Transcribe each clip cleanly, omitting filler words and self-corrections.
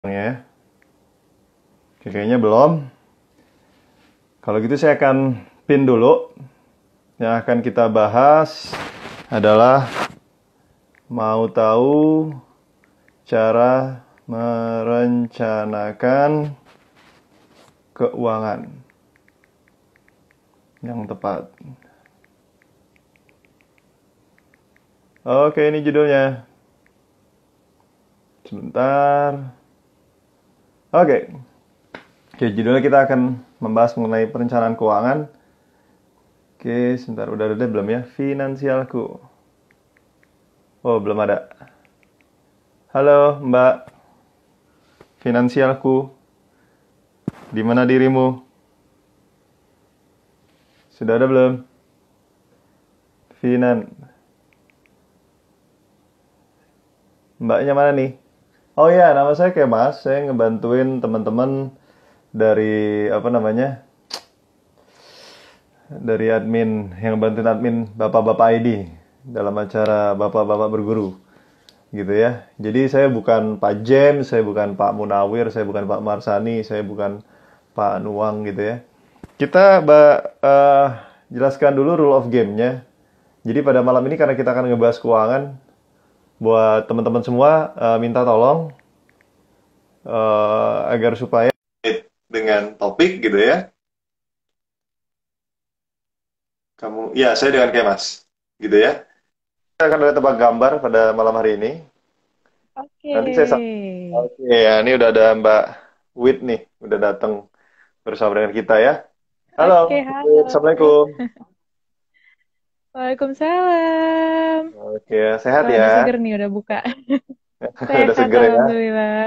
Ya. Oke, kayaknya belum. Kalau gitu saya akan pin dulu. Yang akan kita bahas adalah mau tahu cara merencanakan keuangan yang tepat. Oke, ini judulnya. Sebentar. Oke. Oke, judulnya kita akan membahas mengenai perencanaan keuangan. Oke, sebentar. Udah ada belum ya? Finansialku. Oh, belum ada. Halo, Mbak. Finansialku. Di mana dirimu? Sudah ada belum? Finan. Mbaknya mana nih? Oh ya, nama saya Kemas. Saya ngebantuin teman-teman dari apa namanya? Dari admin yang bantuin admin Bapak-bapak ID dalam acara Bapak-bapak berguru. Gitu ya. Jadi saya bukan Pak James, saya bukan Pak Munawir, saya bukan Pak Marsani, saya bukan Pak Nuang gitu ya. Kita jelaskan dulu rule of game-nya. Jadi pada malam ini karena kita akan ngebahas keuangan, buat teman-teman semua minta tolong agar supaya dengan topik gitu ya. Kamu, ya saya dengan Kemas, gitu ya. Kita akan ada tebak gambar pada malam hari ini. Oke. Nanti Oke ya, ini udah ada Mbak Wit nih, udah datang bersama dengan kita ya. Oke, Halo, Wit. halo. Assalamualaikum. Waalaikumsalam. Oke, sehat Wah, udah ya. seger nih, udah buka. Udah Sehat, seger ya. Alhamdulillah.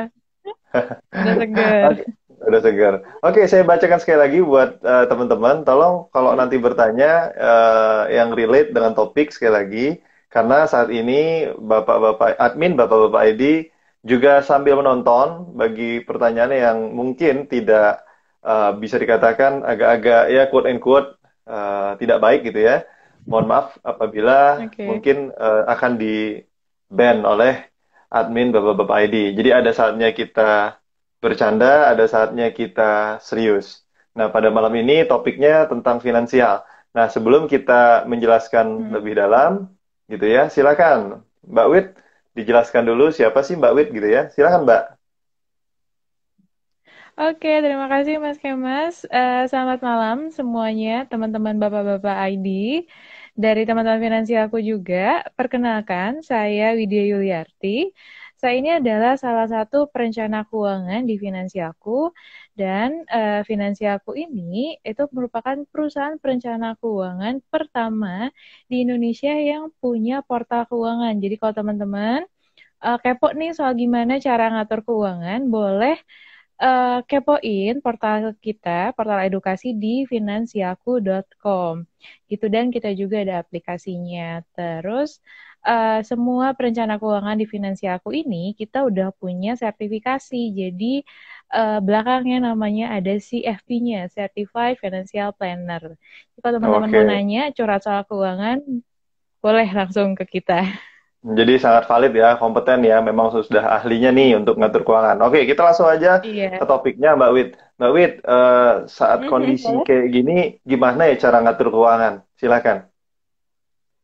Udah seger. Oke, udah segar. Oke, saya bacakan sekali lagi buat teman-teman. Tolong kalau Hmm? nanti bertanya yang relate dengan topik sekali lagi, karena saat ini bapak-bapak admin, bapak-bapak ID juga sambil menonton bagi pertanyaan yang mungkin tidak bisa dikatakan agak-agak ya quote and quote tidak baik gitu ya. Mohon maaf apabila Oke. mungkin akan di ban oleh admin bapak-bapak ID. Jadi ada saatnya kita bercanda, ada saatnya kita serius. Nah, pada malam ini topiknya tentang finansial. Nah, sebelum kita menjelaskan Hmm. lebih dalam, gitu ya, silakan Mbak Wit dijelaskan dulu siapa sih Mbak Wit gitu ya. Silakan Mbak. Oke, terima kasih Mas Kemas. Selamat malam semuanya, teman-teman Bapak-Bapak ID. Dari teman-teman finansialku juga, perkenalkan, saya Widya Yuliarti. Saya ini adalah salah satu perencana keuangan di finansialku, dan finansialku ini itu merupakan perusahaan perencana keuangan pertama di Indonesia yang punya portal keuangan. Jadi kalau teman-teman kepo nih soal gimana cara ngatur keuangan, boleh kepoin portal kita, portal edukasi di finansiaku.com. Gitu, dan kita juga ada aplikasinya. Terus semua perencana keuangan di Finansiaku ini kita udah punya sertifikasi. Jadi belakangnya namanya ada CFP-nya, Certified Financial Planner. Jadi kalau teman-teman mau Oke. nanya curhat soal keuangan, boleh langsung ke kita. Jadi sangat valid ya, kompeten ya, memang sudah ahlinya nih untuk ngatur keuangan. Oke, kita langsung aja ke Iya. topiknya Mbak Wit. Mbak Wit, saat kondisi Boleh. kayak gini, gimana ya cara ngatur keuangan? Silakan.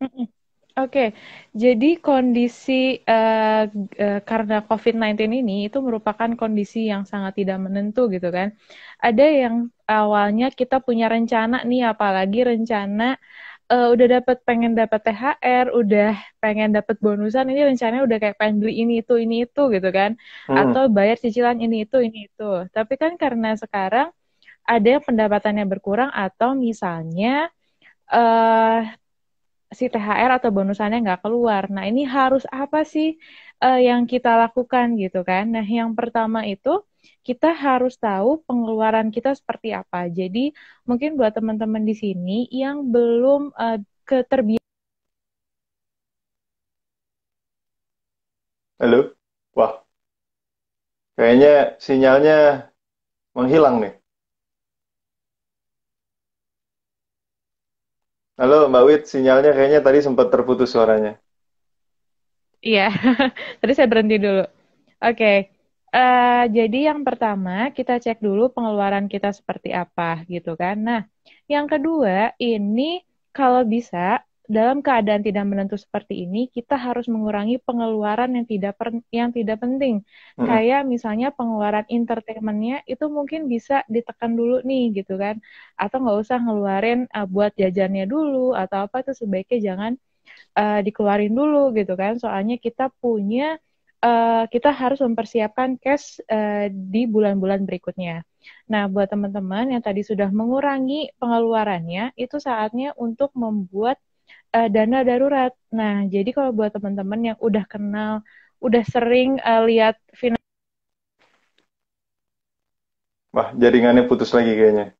Mm-mm. Oke, jadi kondisi karena COVID-19 ini itu merupakan kondisi yang sangat tidak menentu gitu kan. Ada yang awalnya kita punya rencana nih, apalagi rencana udah pengen dapat THR, udah pengen dapat bonusan, ini rencananya udah kayak pengen beli ini itu gitu kan. Hmm. Atau bayar cicilan ini itu. Tapi kan karena sekarang ada yang pendapatannya berkurang atau misalnya eh si THR atau bonusannya nggak keluar. Nah, ini harus apa sih yang kita lakukan gitu kan? Nah, yang pertama itu kita harus tahu pengeluaran kita seperti apa. Jadi, mungkin buat teman-teman di sini yang belum keterbiasa. Halo? Wah, kayaknya sinyalnya menghilang nih. Halo Mbak Wit, sinyalnya kayaknya tadi sempat terputus suaranya. Iya, tadi saya berhenti dulu. Oke. Jadi yang pertama kita cek dulu pengeluaran kita seperti apa gitu kan. Nah, yang kedua ini kalau bisa dalam keadaan tidak menentu seperti ini kita harus mengurangi pengeluaran yang tidak penting. Mm-mm. Kayak misalnya pengeluaran entertainmentnya itu mungkin bisa ditekan dulu nih gitu kan. Atau nggak usah ngeluarin buat jajannya dulu atau apa itu sebaiknya jangan dikeluarin dulu gitu kan. Soalnya kita harus mempersiapkan cash di bulan-bulan berikutnya. Nah, buat teman-teman yang tadi sudah mengurangi pengeluarannya, itu saatnya untuk membuat dana darurat. Nah, jadi kalau buat teman-teman yang udah kenal, udah sering lihat Wah, jaringannya putus lagi kayaknya.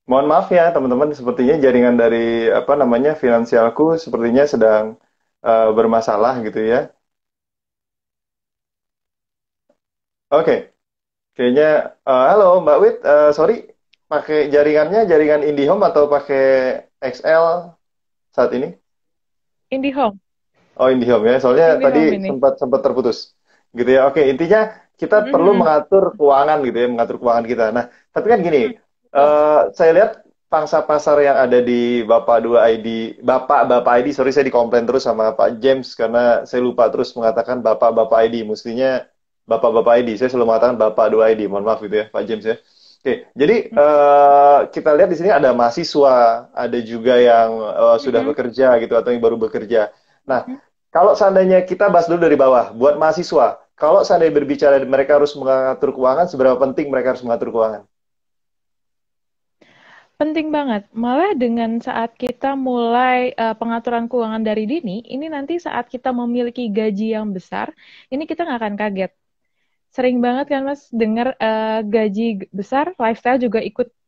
Mohon maaf ya teman-teman, sepertinya jaringan dari apa namanya finansialku sepertinya sedang bermasalah gitu ya. Oke, kayaknya halo Mbak Wit, sorry, pakai jaringannya jaringan IndiHome atau pakai XL saat ini? IndiHome, Oh, IndiHome ya, soalnya tadi IndiHome ini. sempat sempat terputus. Gitu ya. Oke, intinya kita perlu Mhm. mengatur keuangan gitu ya, mengatur keuangan kita. Nah, tapi kan gini, Betul. saya lihat pangsa pasar yang ada di Bapak Dua ID, Bapak ID, sorry saya dikomplain terus sama Pak James karena saya lupa terus mengatakan Bapak ID, mestinya Bapak ID. Saya selalu mengatakan Bapak Dua ID. Mohon maaf gitu ya, Pak James ya. Oke, jadi kita lihat di sini ada mahasiswa, ada juga yang sudah Mhm. bekerja gitu atau yang baru bekerja. Nah, kalau seandainya kita bahas dulu dari bawah, buat mahasiswa, kalau seandainya berbicara mereka harus mengatur keuangan, seberapa penting mereka harus mengatur keuangan? Penting banget. Malah dengan saat kita mulai pengaturan keuangan dari dini, ini nanti saat kita memiliki gaji yang besar, ini kita nggak akan kaget. Sering banget kan Mas dengar gaji besar, lifestyle juga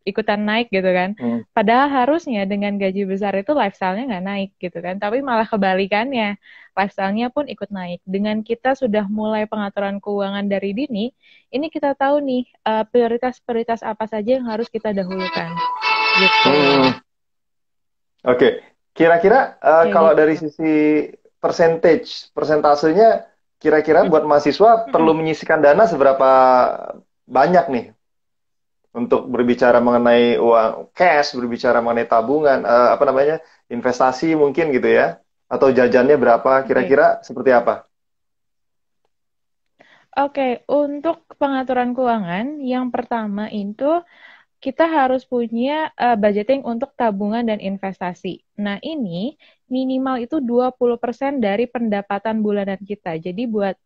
ikutan naik gitu kan. Hmm. Padahal harusnya dengan gaji besar itu lifestyle-nya nggak naik gitu kan. Tapi malah kebalikannya, lifestyle-nya pun ikut naik. Dengan kita sudah mulai pengaturan keuangan dari dini, ini kita tahu nih prioritas-prioritas apa saja yang harus kita dahulukan gitu. Hmm. Oke, kira-kira Kayak kalau dari gitu. sisi persentasenya, kira-kira buat mahasiswa perlu Mm-mm. menyisihkan dana seberapa banyak nih untuk berbicara mengenai uang cash, berbicara mengenai tabungan, apa namanya, investasi mungkin gitu ya, atau jajannya berapa, Oke. kira-kira seperti apa? Oke, untuk pengaturan keuangan, yang pertama itu kita harus punya budgeting untuk tabungan dan investasi. Nah, ini minimal itu 20% dari pendapatan bulanan kita. Jadi buat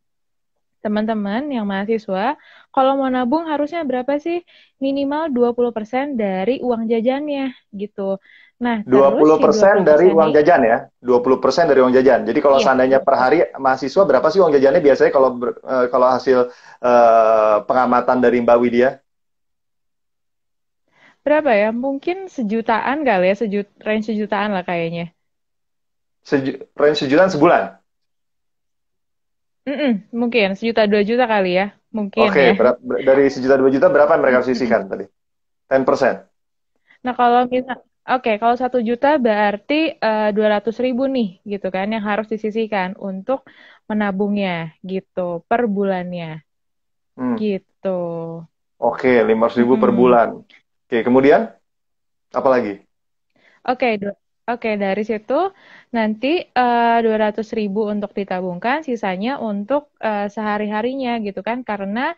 teman-teman yang mahasiswa, kalau mau nabung harusnya berapa sih? Minimal 20% dari uang jajannya gitu. Nah, dua terus puluh si dua persen puluh dari uang persennya jajan ya. 20% dari uang jajan. Jadi kalau iya, seandainya per hari mahasiswa berapa sih uang jajannya biasanya kalau kalau hasil pengamatan dari Mbak Widya? berapa ya? Mungkin sejutaan kali ya, range sejutaan lah kayaknya. Range sejutaan sebulan. Mungkin 1 juta 2 juta kali ya, mungkin Oke, ya. dari 1 juta 2 juta berapa yang mereka harus Mm-mm. sisihkan tadi? 10%. Nah, kalau 1 juta berarti 200 ribu nih, gitu kan, yang harus disisihkan untuk menabungnya, gitu, per bulannya, Hmm. gitu. Oke, 500 ribu per Mm-mm. bulan. Oke, kemudian apa lagi? Oke, oke, dari situ nanti 200 ribu untuk ditabungkan, sisanya untuk sehari-harinya, gitu kan, karena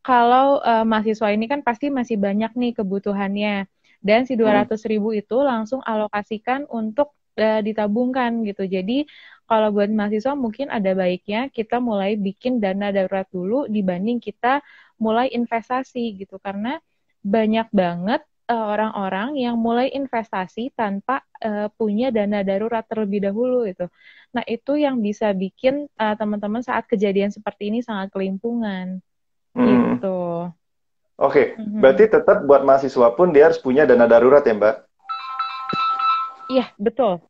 kalau mahasiswa ini kan pasti masih banyak nih kebutuhannya. Dan si dua Hmm. ratus ribu itu langsung alokasikan untuk ditabungkan gitu. Jadi kalau buat mahasiswa mungkin ada baiknya kita mulai bikin dana darurat dulu dibanding kita mulai investasi gitu. Karena banyak banget orang-orang yang mulai investasi tanpa punya dana darurat terlebih dahulu gitu. Nah, itu yang bisa bikin teman-teman saat kejadian seperti ini sangat kelimpungan. Hmm. Gitu. Oke, berarti Mhm. tetap buat mahasiswa pun dia harus punya dana darurat ya, Mbak? Iya, betul.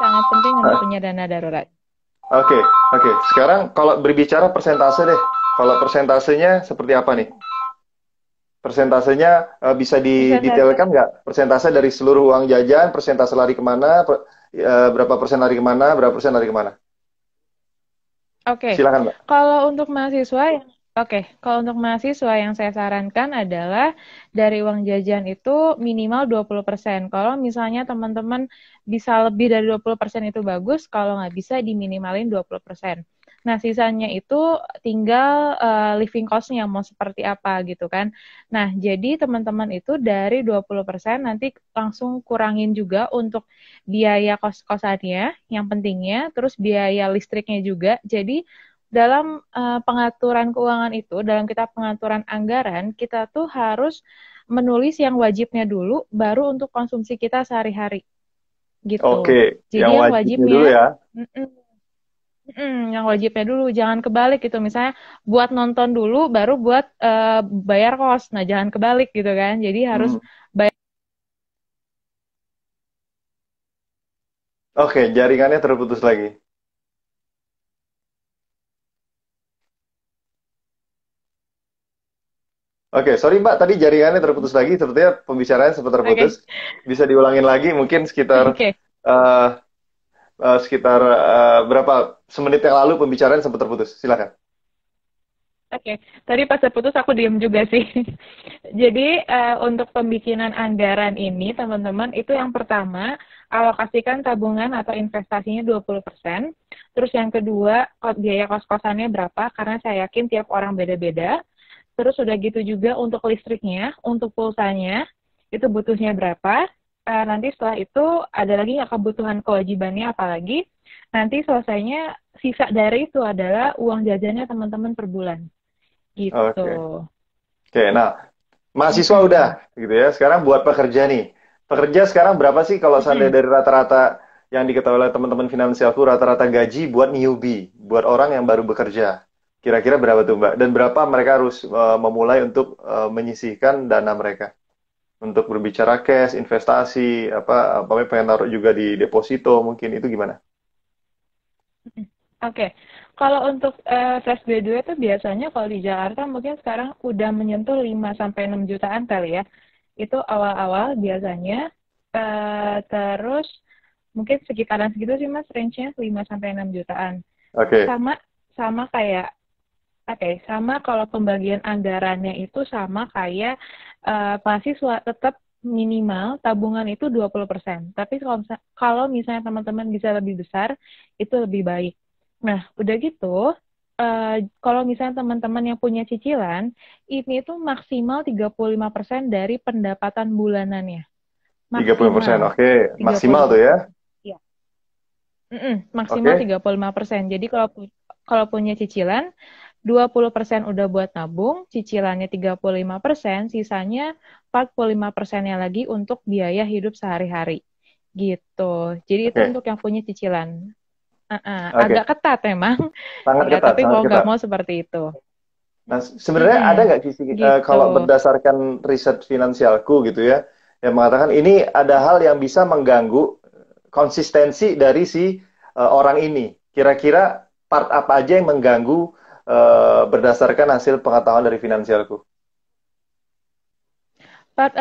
Sangat penting untuk punya dana darurat. Oke, oke. Sekarang kalau berbicara persentase deh. Kalau persentasenya seperti apa nih? Persentasenya bisa Persentase. didetailkan nggak? Persentase dari seluruh uang jajan, persentase lari kemana, berapa persen lari kemana, berapa persen lari kemana? Oke, Silakan, Mbak. kalau untuk mahasiswa yang kalau untuk mahasiswa yang saya sarankan adalah dari uang jajan itu minimal 20%. Kalau misalnya teman-teman bisa lebih dari 20% itu bagus, kalau nggak bisa diminimalin 20%. Nah, sisanya itu tinggal living cost-nya mau seperti apa gitu kan. Nah, jadi teman-teman itu dari 20% nanti langsung kurangin juga untuk biaya kos-kosannya yang pentingnya, terus biaya listriknya juga. Jadi dalam pengaturan keuangan itu, dalam kita pengaturan anggaran, kita tuh harus menulis yang wajibnya dulu, baru untuk konsumsi kita sehari-hari Oke, gitu. Jadi yang yang wajibnya dulu wajibnya, ya. mm-mm, yang wajibnya dulu, jangan kebalik gitu. Misalnya buat nonton dulu, baru buat bayar kos. Nah, jangan kebalik gitu kan. Jadi harus Hmm. bayar. Oke, jaringannya terputus lagi. Oke, sorry Mbak, tadi jaringannya terputus lagi. Sepertinya pembicaraannya sempat terputus. Oke, Bisa diulangin lagi, mungkin sekitar oke. eh, berapa semenit yang lalu pembicaraan sempat terputus. Silakan. Oke, tadi pas terputus aku diem juga sih. Jadi untuk pembikinan anggaran ini teman-teman itu yang pertama alokasikan tabungan atau investasinya 20%. Terus yang kedua biaya kos-kosannya berapa karena saya yakin tiap orang beda-beda. Terus udah gitu juga untuk listriknya, untuk pulsanya itu butuhnya berapa. Nanti setelah itu ada lagi nggak kebutuhan kewajibannya apalagi. Nanti selesainya sisa dari itu adalah uang jajannya teman-teman per bulan. Gitu. Oke. Oke, nah, mahasiswa udah Mm-mm. gitu ya. Sekarang buat pekerja nih. Pekerja sekarang berapa sih kalau seandainya Mm-mm. dari rata-rata yang diketahui oleh teman-teman finansialku rata-rata gaji buat newbie, buat orang yang baru bekerja. Kira-kira berapa tuh, Mbak? Dan berapa mereka harus memulai untuk menyisihkan dana mereka untuk berbicara cash, investasi, apa pengen taruh juga di deposito mungkin itu gimana? Oke, kalau untuk fresh graduate itu biasanya kalau di Jakarta mungkin sekarang udah menyentuh 5 sampai 6 jutaan kali ya. Itu awal-awal biasanya. Terus mungkin sekitaran segitu sih Mas range-nya 5 sampai 6 jutaan. Oke, Sama sama kayak sama kalau pembagian anggarannya itu sama kayak mahasiswa tetap minimal tabungan itu 20%. Tapi kalau misalnya teman-teman bisa lebih besar, itu lebih baik. Nah, udah gitu, kalau misalnya teman-teman yang punya cicilan, ini tuh maksimal 35% dari pendapatan bulanannya. 30%. Maksimal Oke, maksimal tuh ya. 35%. Iya. Maksimal Oke. 35%. Jadi kalau punya cicilan, 20% udah buat nabung, cicilannya 35%, sisanya 45%-nya lagi untuk biaya hidup sehari-hari. Gitu. Jadi itu Oke. untuk yang punya cicilan. Oke. Agak ketat memang, Sangat ya, ketat, tapi sangat mau nggak ketat. mau seperti itu. Nah, sebenarnya ada nggak sisi Gitu. kalau berdasarkan riset finansialku gitu ya, yang mengatakan ini ada hal yang bisa mengganggu konsistensi dari si orang ini. Kira-kira part apa aja yang mengganggu berdasarkan hasil pengetahuan dari finansialku? Part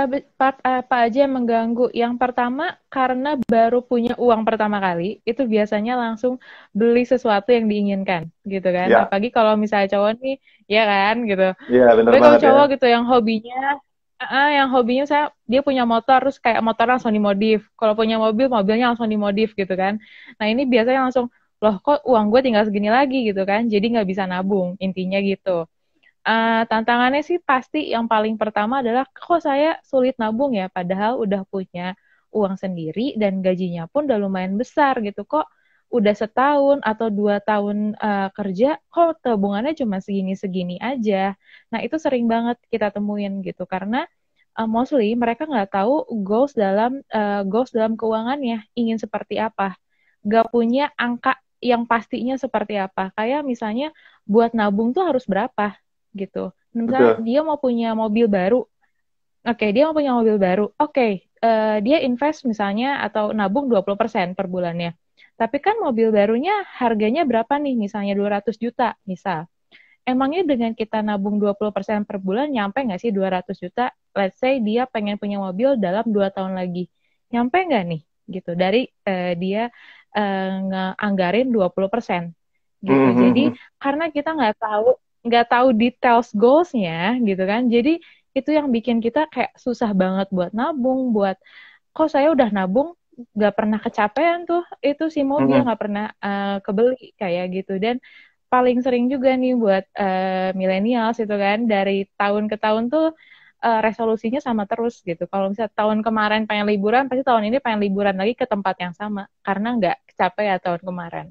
apa aja yang mengganggu? Yang pertama, karena baru punya uang pertama kali, itu biasanya langsung beli sesuatu yang diinginkan, gitu kan. Ya, Apalagi kalau misalnya cowok nih, ya kan, gitu. iya bener Tapi kalau banget ya. cowok gitu, yang hobinya saya dia punya motor, terus kayak motor langsung dimodif. Kalau punya mobil, mobilnya langsung dimodif, gitu kan. Nah ini biasanya langsung, loh kok uang gue tinggal segini lagi, gitu kan. Jadi nggak bisa nabung, intinya gitu. Tantangannya sih pasti yang paling pertama adalah kok saya sulit nabung ya, padahal udah punya uang sendiri dan gajinya pun udah lumayan besar gitu. Kok udah setahun atau 2 tahun kerja, kok tabungannya cuma segini-segini aja. Nah itu sering banget kita temuin gitu karena mostly mereka nggak tahu goals dalam keuangannya ingin seperti apa, nggak punya angka yang pastinya seperti apa. Kayak misalnya buat nabung tuh harus berapa gitu. Misalnya Betul. dia mau punya mobil baru, dia mau punya mobil baru, dia invest misalnya atau nabung 20% per bulannya. Tapi kan mobil barunya harganya berapa nih? Misalnya 200 juta, misal. Emangnya dengan kita nabung 20% per bulan, nyampe nggak sih 200 juta? Let's say dia pengen punya mobil dalam 2 tahun lagi. Nyampe nggak nih? Gitu. Dari dia ngeanggarin 20%. gitu. Jadi Mhm. karena kita nggak tahu details goals-nya gitu kan. Jadi itu yang bikin kita kayak susah banget buat nabung, buat kok saya udah nabung nggak pernah kecapean tuh itu si mobil Mhm. nggak pernah kebeli kayak gitu. Dan paling sering juga nih buat millennials itu kan dari tahun ke tahun tuh resolusinya sama terus gitu. Kalau misalnya tahun kemarin pengen liburan, pasti tahun ini pengen liburan lagi ke tempat yang sama karena nggak kecapean tahun kemarin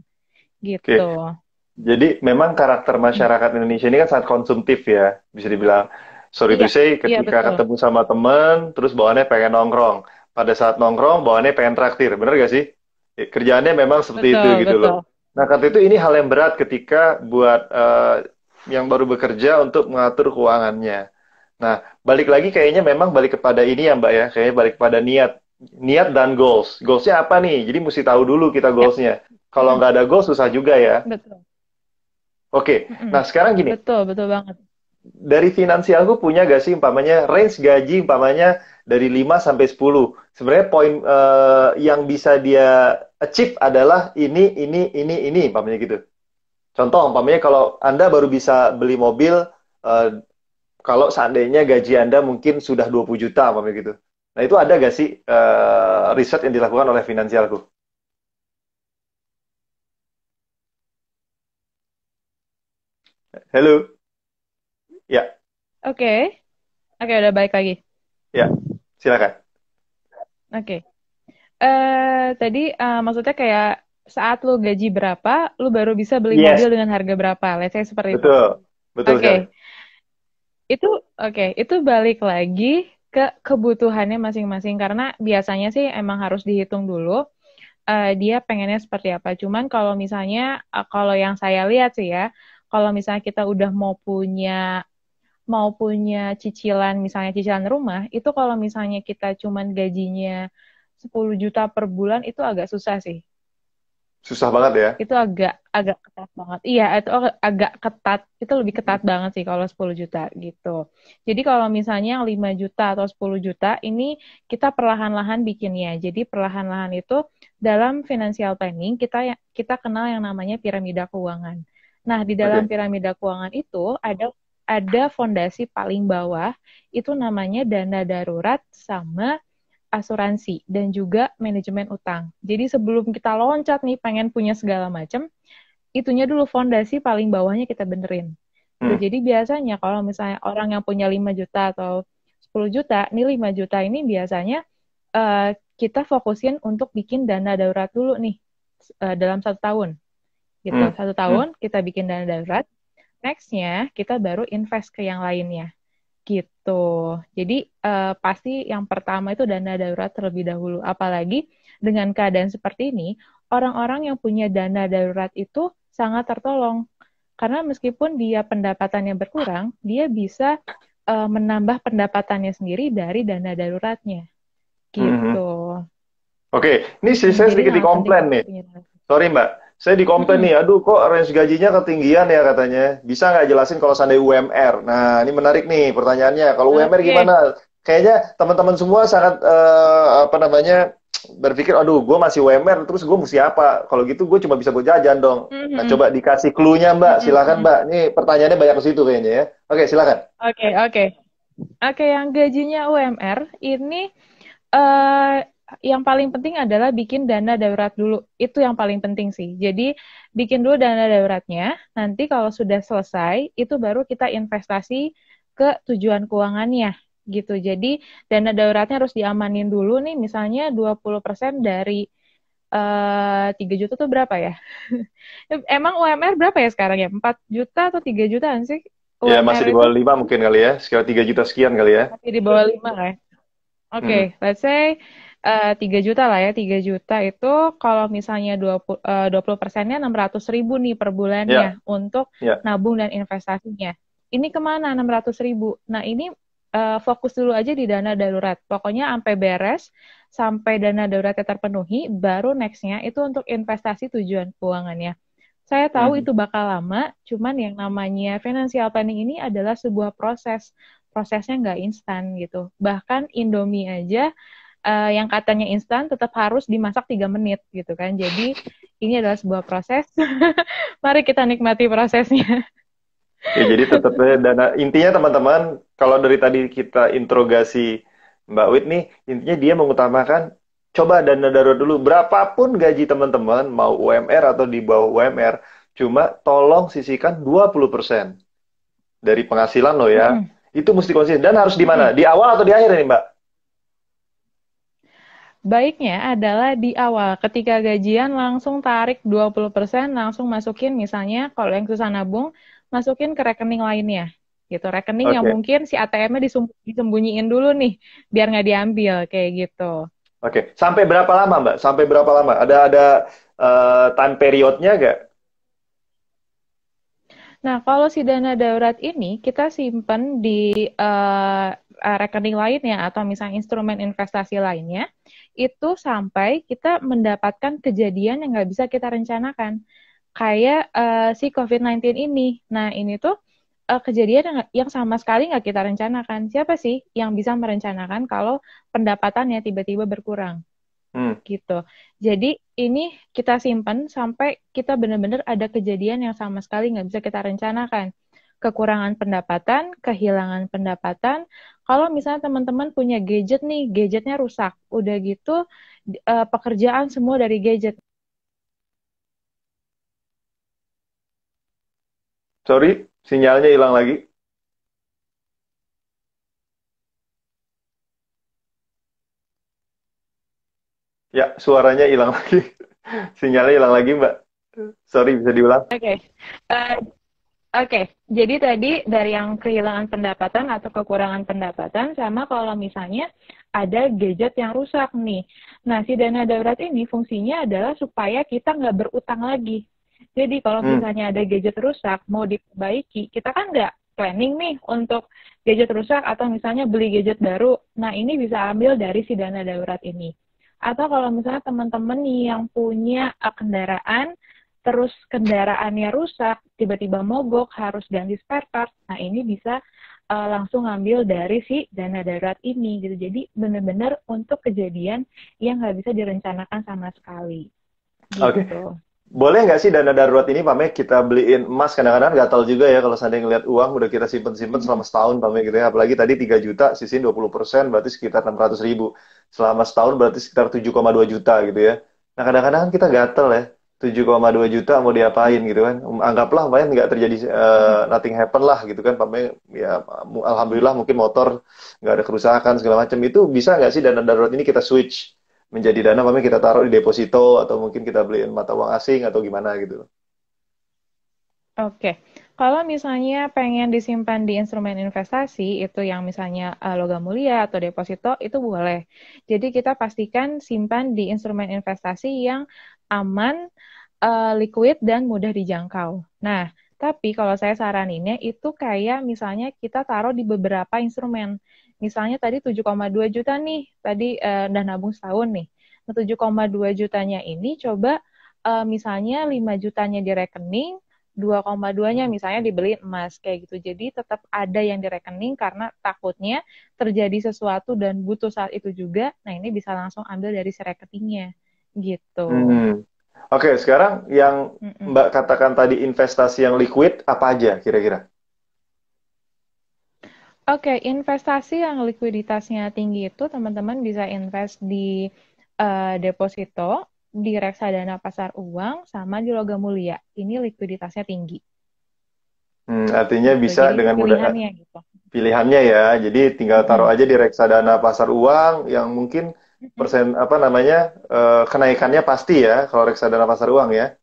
Oke. gitu. Jadi memang karakter masyarakat Indonesia ini kan sangat konsumtif ya, bisa dibilang. Sorry to Iya, say, iya ketika betul, ketemu sama temen, terus bawaannya pengen nongkrong. Pada saat nongkrong, bawaannya pengen traktir, bener gak sih? Kerjaannya memang seperti itu betul, gitu loh. betul. Nah, karena itu ini hal yang berat ketika buat yang baru bekerja untuk mengatur keuangannya. Nah, balik lagi kayaknya memang balik kepada ini ya Mbak ya, kayaknya balik kepada niat. Niat dan goals. Goalsnya apa nih? Jadi mesti tahu dulu kita Ya, goalsnya. Kalau mm-mm, nggak ada goals susah juga ya. betul, Oke, mm-mm, nah sekarang gini, betul, betul banget. dari finansialku punya gak sih umpamanya range gaji umpamanya dari 5 sampai 10. Sebenarnya poin yang bisa dia achieve adalah ini umpamanya gitu. Contoh umpamanya kalau Anda baru bisa beli mobil eh, kalau seandainya gaji Anda mungkin sudah 20 juta umpamanya gitu. Nah, itu ada gak sih riset yang dilakukan oleh finansialku? Halo? Ya, Oke, oke udah baik lagi. ya. Silakan. Oke. Tadi maksudnya kayak saat lu gaji berapa, lu baru bisa beli mobil Yes, dengan harga berapa. Let's say seperti itu. betul. Betul sekali. Oke, itu itu balik lagi ke kebutuhannya masing-masing karena biasanya sih emang harus dihitung dulu dia pengennya seperti apa. Cuman kalau misalnya kalau yang saya lihat sih ya, kalau misalnya kita udah mau punya cicilan, misalnya cicilan rumah, itu kalau misalnya kita cuman gajinya 10 juta per bulan itu agak susah sih. Susah banget ya. Itu agak agak ketat banget. Iya, itu agak ketat. Itu lebih ketat banget sih kalau 10 juta gitu. Jadi kalau misalnya yang 5 juta atau 10 juta ini kita perlahan-lahan bikinnya. Jadi perlahan-lahan itu dalam financial planning kita kenal yang namanya piramida keuangan. Nah, di dalam Oke. piramida keuangan itu ada fondasi paling bawah itu namanya dana darurat sama asuransi dan juga manajemen utang. Jadi sebelum kita loncat nih pengen punya segala macam, itunya dulu fondasi paling bawahnya kita benerin. Gitu. Hmm. Jadi biasanya kalau misalnya orang yang punya 5 juta atau 10 juta, nih 5 juta ini biasanya kita fokusin untuk bikin dana darurat dulu nih dalam 1 tahun. Gitu. Hmm. Satu Hmm. tahun kita bikin dana darurat, next-nya kita baru invest ke yang lainnya. Gitu. Jadi pasti yang pertama itu dana darurat terlebih dahulu. Apalagi dengan keadaan seperti ini, orang-orang yang punya dana darurat itu sangat tertolong. Karena meskipun dia pendapatannya berkurang, dia bisa menambah pendapatannya sendiri dari dana daruratnya. Hmm. Gitu. Hmm. Oke, ini saya Jadi sedikit sangat penting dikomplain untuk nih. punya dana. Sorry Mbak, saya dikomplain Mm-mm. nih. Aduh, kok range gajinya ketinggian ya katanya. Bisa nggak jelasin kalau seandainya UMR? Nah, ini menarik nih pertanyaannya. Kalau UMR Oke. gimana? Kayaknya teman-teman semua sangat apa namanya berpikir, aduh, gue masih UMR, terus gue mesti apa? Kalau gitu gue cuma bisa buat jajan dong. Nah, Mm-mm. coba dikasih clue-nya Mbak. Silakan Mm-mm. Mbak. Ini pertanyaannya banyak ke situ kayaknya ya. Oke, silakan. Oke, oke. Oke, yang gajinya UMR ini eh yang paling penting adalah bikin dana darurat dulu. Itu yang paling penting sih. Jadi bikin dulu dana daruratnya. Nanti kalau sudah selesai, itu baru kita investasi ke tujuan keuangannya gitu. Jadi dana daruratnya harus diamanin dulu nih. Misalnya 20% dari 3 juta tuh berapa ya? Emang UMR berapa ya sekarang ya? 4 juta atau 3 jutaan sih Ya, UMR masih di itu? bawah 5 mungkin kali ya. Sekitar 3 juta sekian kali ya. Masih di bawah 5 ya? Oke, Hmm. let's say 3 juta lah ya. 3 juta itu kalau misalnya 20 persennya 600 ribu nih per bulannya Ya, untuk ya. nabung dan investasinya. Ini kemana 600 ribu? Nah ini fokus dulu aja di dana darurat. Pokoknya sampai beres, sampai dana daruratnya terpenuhi, baru nextnya itu untuk investasi tujuan keuangannya. Saya tahu Hmm. itu bakal lama, cuman yang namanya financial planning ini adalah sebuah proses. Prosesnya nggak instan gitu. Bahkan Indomie aja yang katanya instan tetap harus dimasak 3 menit gitu kan. Jadi ini adalah sebuah proses. Mari kita nikmati prosesnya. Ya, jadi tetap dana. Intinya teman-teman, kalau dari tadi kita interogasi Mbak Wit nih, intinya dia mengutamakan coba dana darurat dulu. Berapapun gaji teman-teman, mau UMR atau di bawah UMR, cuma tolong sisihkan 20% dari penghasilan lo ya. Mm-mm. Itu mesti konsisten. Dan harus di mana? Mm-mm. Di awal atau di akhir nih, Mbak? Baiknya adalah di awal, ketika gajian langsung tarik 20%, langsung masukin misalnya kalau yang susah nabung, masukin ke rekening lainnya. Gitu, rekening yang Oke. mungkin si ATM-nya disembunyiin dulu nih, biar nggak diambil, kayak gitu. Oke. Sampai berapa lama, Mbak? Sampai berapa lama? Ada time periodnya nggak? Nah, kalau si dana darurat ini kita simpan di rekening lainnya atau misalnya instrumen investasi lainnya, itu sampai kita mendapatkan kejadian yang nggak bisa kita rencanakan. Kayak si COVID-19 ini. Nah, ini tuh kejadian yang sama sekali nggak kita rencanakan. Siapa sih yang bisa merencanakan kalau pendapatannya tiba-tiba berkurang? Hmm. Gitu. Jadi ini kita simpan sampai kita benar-benar ada kejadian yang sama sekali nggak bisa kita rencanakan. Kekurangan pendapatan, kehilangan pendapatan. Kalau misalnya teman-teman punya gadget nih, gadgetnya rusak. Udah gitu, pekerjaan semua dari gadget. Sorry, sinyalnya hilang lagi. Ya, suaranya hilang lagi. Sinyalnya hilang lagi, Mbak. Sorry, bisa diulang? Oke. Eh, Oke, jadi tadi dari yang kehilangan pendapatan atau kekurangan pendapatan, sama kalau misalnya ada gadget yang rusak nih. Nah, si dana darurat ini fungsinya adalah supaya kita nggak berutang lagi. Jadi kalau Hmm. misalnya ada gadget rusak, mau diperbaiki, kita kan nggak planning nih untuk gadget rusak atau misalnya beli gadget baru. Nah, ini bisa ambil dari si dana darurat ini. Atau kalau misalnya teman-teman nih yang punya kendaraan, terus kendaraannya rusak, tiba-tiba mogok, harus ganti spare part. Nah, ini bisa langsung ngambil dari si dana darurat ini gitu. Jadi benar-benar untuk kejadian yang nggak bisa direncanakan sama sekali Oke. gitu. Boleh nggak sih dana darurat ini, Pak Mek, kita beliin emas? Kadang-kadang gatal juga ya kalau seandainya ngeliat uang udah kita simpen-simpen selama setahun, Pak Mek, gitu ya. Apalagi tadi 3 juta, sisihin 20%, berarti sekitar 600.000. Selama setahun berarti sekitar 7,2 juta gitu ya. Nah, kadang-kadang kan kita gatel ya. 7,2 juta mau diapain gitu kan. Anggaplah main nggak terjadi nothing happen lah gitu kan, Pak Mek. Ya, alhamdulillah mungkin motor nggak ada kerusakan segala macam. Itu bisa nggak sih dana darurat ini kita switch menjadi dana, apa kita taruh di deposito atau mungkin kita beliin mata uang asing atau gimana gitu. Oke, kalau misalnya pengen disimpan di instrumen investasi, itu yang misalnya logam mulia atau deposito, itu boleh. Jadi kita pastikan simpan di instrumen investasi yang aman, liquid, dan mudah dijangkau. Nah, tapi kalau saya saraninnya itu kayak misalnya kita taruh di beberapa instrumen. Misalnya tadi 7,2 juta nih, tadi udah nabung setahun nih. Nah, 7,2 jutanya ini coba misalnya 5 jutanya di rekening, 2,2-nya misalnya dibeli emas kayak gitu. Jadi tetap ada yang di rekening karena takutnya terjadi sesuatu dan butuh saat itu juga. Nah, ini bisa langsung ambil dari si rekeningnya gitu. Hmm. Oke, sekarang yang Mm-mm. Mbak katakan tadi investasi yang liquid apa aja kira-kira? Oke, investasi yang likuiditasnya tinggi itu teman-teman bisa invest di deposito, di reksadana pasar uang, sama di logam mulia. Ini likuiditasnya tinggi Artinya gitu. bisa Jadi dengan mudah pilihannya gitu. pilihannya ya. Jadi tinggal taruh Mm-mm. aja di reksadana pasar uang yang mungkin Mm-mm. persen apa namanya kenaikannya pasti ya kalau reksadana pasar uang ya.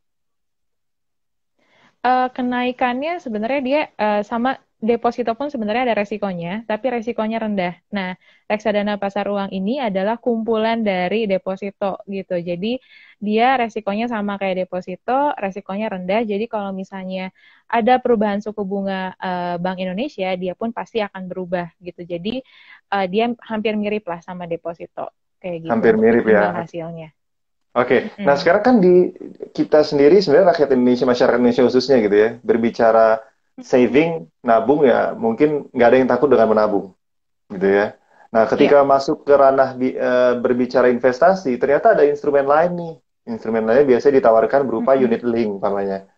Kenaikannya sebenarnya dia sama deposito pun sebenarnya ada resikonya, tapi resikonya rendah. Nah, reksadana pasar uang ini adalah kumpulan dari deposito gitu. Jadi dia resikonya sama kayak deposito, resikonya rendah. Jadi kalau misalnya ada perubahan suku bunga Bank Indonesia, dia pun pasti akan berubah gitu. Jadi dia hampir mirip lah sama deposito kayak gitu Hampir untuk mirip imbal ya. hasilnya. Oke, nah Mm-mm. sekarang kan di kita sendiri sebenarnya rakyat Indonesia, masyarakat Indonesia khususnya gitu ya, berbicara Mm-mm. saving, nabung ya, mungkin nggak ada yang takut dengan menabung, gitu ya. Nah, Iya. ketika masuk ke ranah berbicara investasi, ternyata ada instrumen lain nih, Instrumen lainnya biasanya ditawarkan berupa Mm-mm. unit link umpamanya.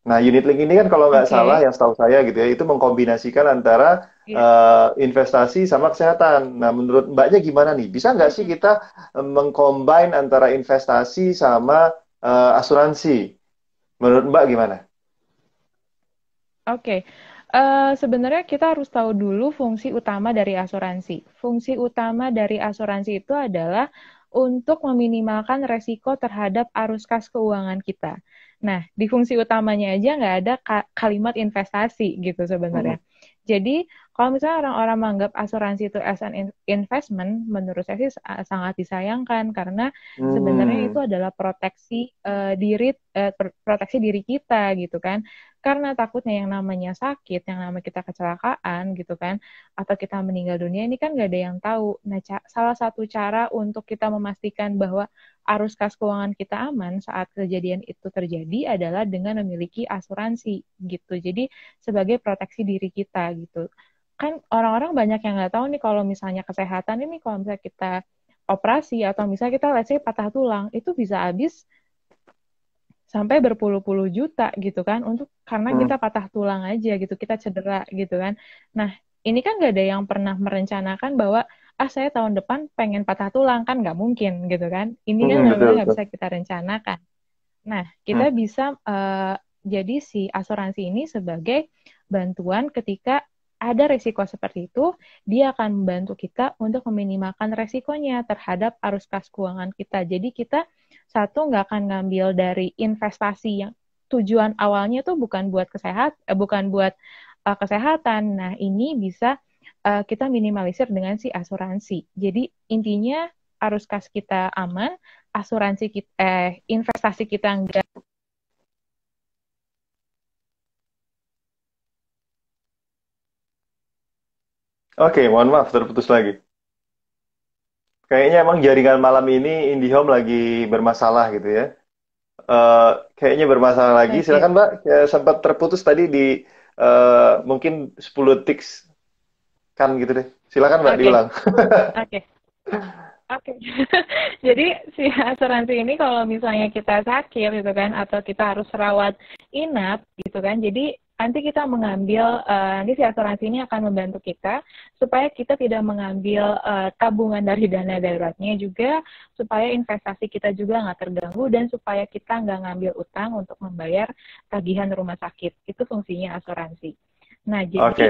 Nah, unit link ini kan kalau nggak salah, Oke. yang setahu saya gitu ya, itu mengkombinasikan antara Iya. investasi sama kesehatan. Nah, menurut Mbaknya gimana nih? Bisa nggak sih Mm-mm. kita mengcombine antara investasi sama asuransi? Menurut Mbak gimana? Oke. Sebenarnya kita harus tahu dulu fungsi utama dari asuransi. Fungsi utama dari asuransi itu adalah untuk meminimalkan resiko terhadap arus kas keuangan kita. Nah, di fungsi utamanya aja nggak ada kalimat investasi gitu Hmm. sebenarnya. Jadi, kalau misalnya orang-orang menganggap asuransi itu as an investment, menurut saya sih sangat disayangkan karena sebenarnya itu Hmm. adalah proteksi proteksi diri kita gitu kan. Karena takutnya yang namanya sakit, yang namanya kita kecelakaan gitu kan, atau kita meninggal dunia ini kan nggak ada yang tahu. Nah, salah satu cara untuk kita memastikan bahwa arus kas keuangan kita aman saat kejadian itu terjadi adalah dengan memiliki asuransi gitu. Jadi sebagai proteksi diri kita gitu. Kan orang-orang banyak yang nggak tahu nih kalau misalnya kesehatan ini kalau misalnya kita operasi atau misalnya kita let's say patah tulang itu bisa habis sampai berpuluh-puluh juta gitu kan untuk karena Hmm. kita patah tulang aja gitu kita cedera gitu kan. Nah ini kan gak ada yang pernah merencanakan bahwa saya tahun depan pengen patah tulang kan nggak mungkin gitu kan. Ini kan Hmm, betul benar-benar nggak betul. bisa kita rencanakan. Nah Hmm. kita bisa jadi si asuransi ini sebagai bantuan ketika ada risiko seperti itu, dia akan membantu kita untuk meminimalkan resikonya terhadap arus kas keuangan kita. Jadi kita satu nggak akan ngambil dari investasi yang tujuan awalnya tuh bukan buat kesehatan. Nah ini bisa kita minimalisir dengan si asuransi. Jadi intinya arus kas kita aman, asuransi kita, investasi kita nggak. Oke, mohon maaf terputus lagi. Kayaknya emang jaringan malam ini IndiHome lagi bermasalah gitu ya. Kayaknya bermasalah lagi. Oke, Silakan Mbak. Ya, sempat terputus tadi di mungkin 10 tiks kan gitu deh. Silakan Mbak oke, diulang. oke. Oke, jadi si asuransi ini kalau misalnya kita sakit gitu kan, atau kita harus rawat inap gitu kan, jadi nanti kita mengambil, nanti si asuransi ini akan membantu kita supaya kita tidak mengambil tabungan dari dana daruratnya juga, supaya investasi kita juga nggak terganggu dan supaya kita nggak ngambil utang untuk membayar tagihan rumah sakit. Itu fungsinya asuransi. Nah, jadi Oke.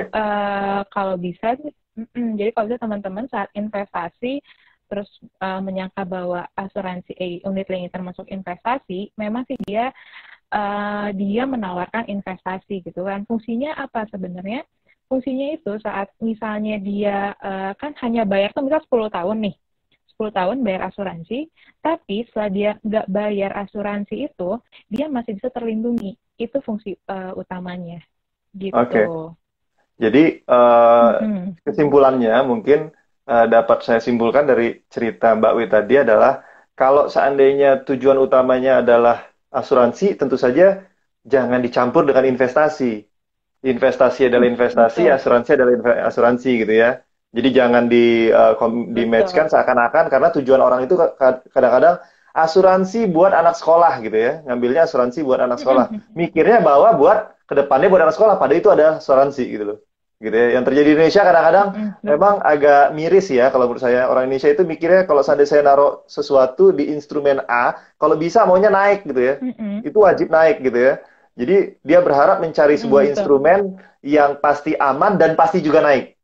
kalau bisa, jadi kalau bisa teman-teman saat investasi terus menyangka bahwa asuransi unit link termasuk investasi, memang sih dia menawarkan investasi gitu kan. Fungsinya apa sebenarnya? Fungsinya itu saat misalnya dia kan hanya bayar tuh misal 10 tahun nih. 10 tahun bayar asuransi, tapi setelah dia nggak bayar asuransi itu, dia masih bisa terlindungi. Itu fungsi utamanya Oke. gitu. Jadi Mm-mm. kesimpulannya mungkin dapat saya simpulkan dari cerita Mbak Wi tadi adalah kalau seandainya tujuan utamanya adalah asuransi, tentu saja jangan dicampur dengan investasi. Investasi adalah investasi, Betul, asuransi adalah asuransi gitu ya. Jadi jangan di matchkan betul. seakan-akan karena tujuan orang itu kadang-kadang asuransi buat anak sekolah gitu ya. Ngambilnya asuransi buat anak sekolah. Mikirnya bahwa buat kedepannya buat anak sekolah, pada itu ada asuransi gitu loh. Gitu ya. Yang terjadi di Indonesia kadang-kadang memang Betul. agak miris ya kalau menurut saya. Orang Indonesia itu mikirnya kalau seandainya saya naruh sesuatu di instrumen A, kalau bisa maunya naik gitu ya. Mm-mm. Itu wajib naik gitu ya. Jadi dia berharap mencari sebuah Betul. instrumen yang pasti aman dan pasti juga naik.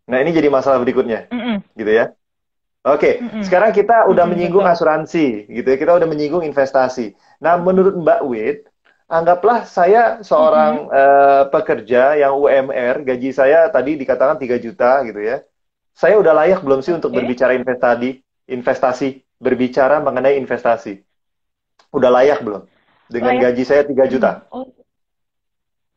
Nah, ini jadi masalah berikutnya, Mm-mm. gitu ya. Oke, Mm-mm. sekarang kita udah Mm-mm. menyinggung Betul. asuransi, gitu ya. Kita udah menyinggung investasi. Nah, menurut Mbak Wid, anggaplah saya Mm-mm. seorang pekerja yang UMR, gaji saya tadi dikatakan 3 juta, gitu ya. Saya udah layak belum sih untuk Oke. berbicara investasi, berbicara mengenai investasi? Udah layak belum? Dengan Layak. gaji saya 3 juta. Oh,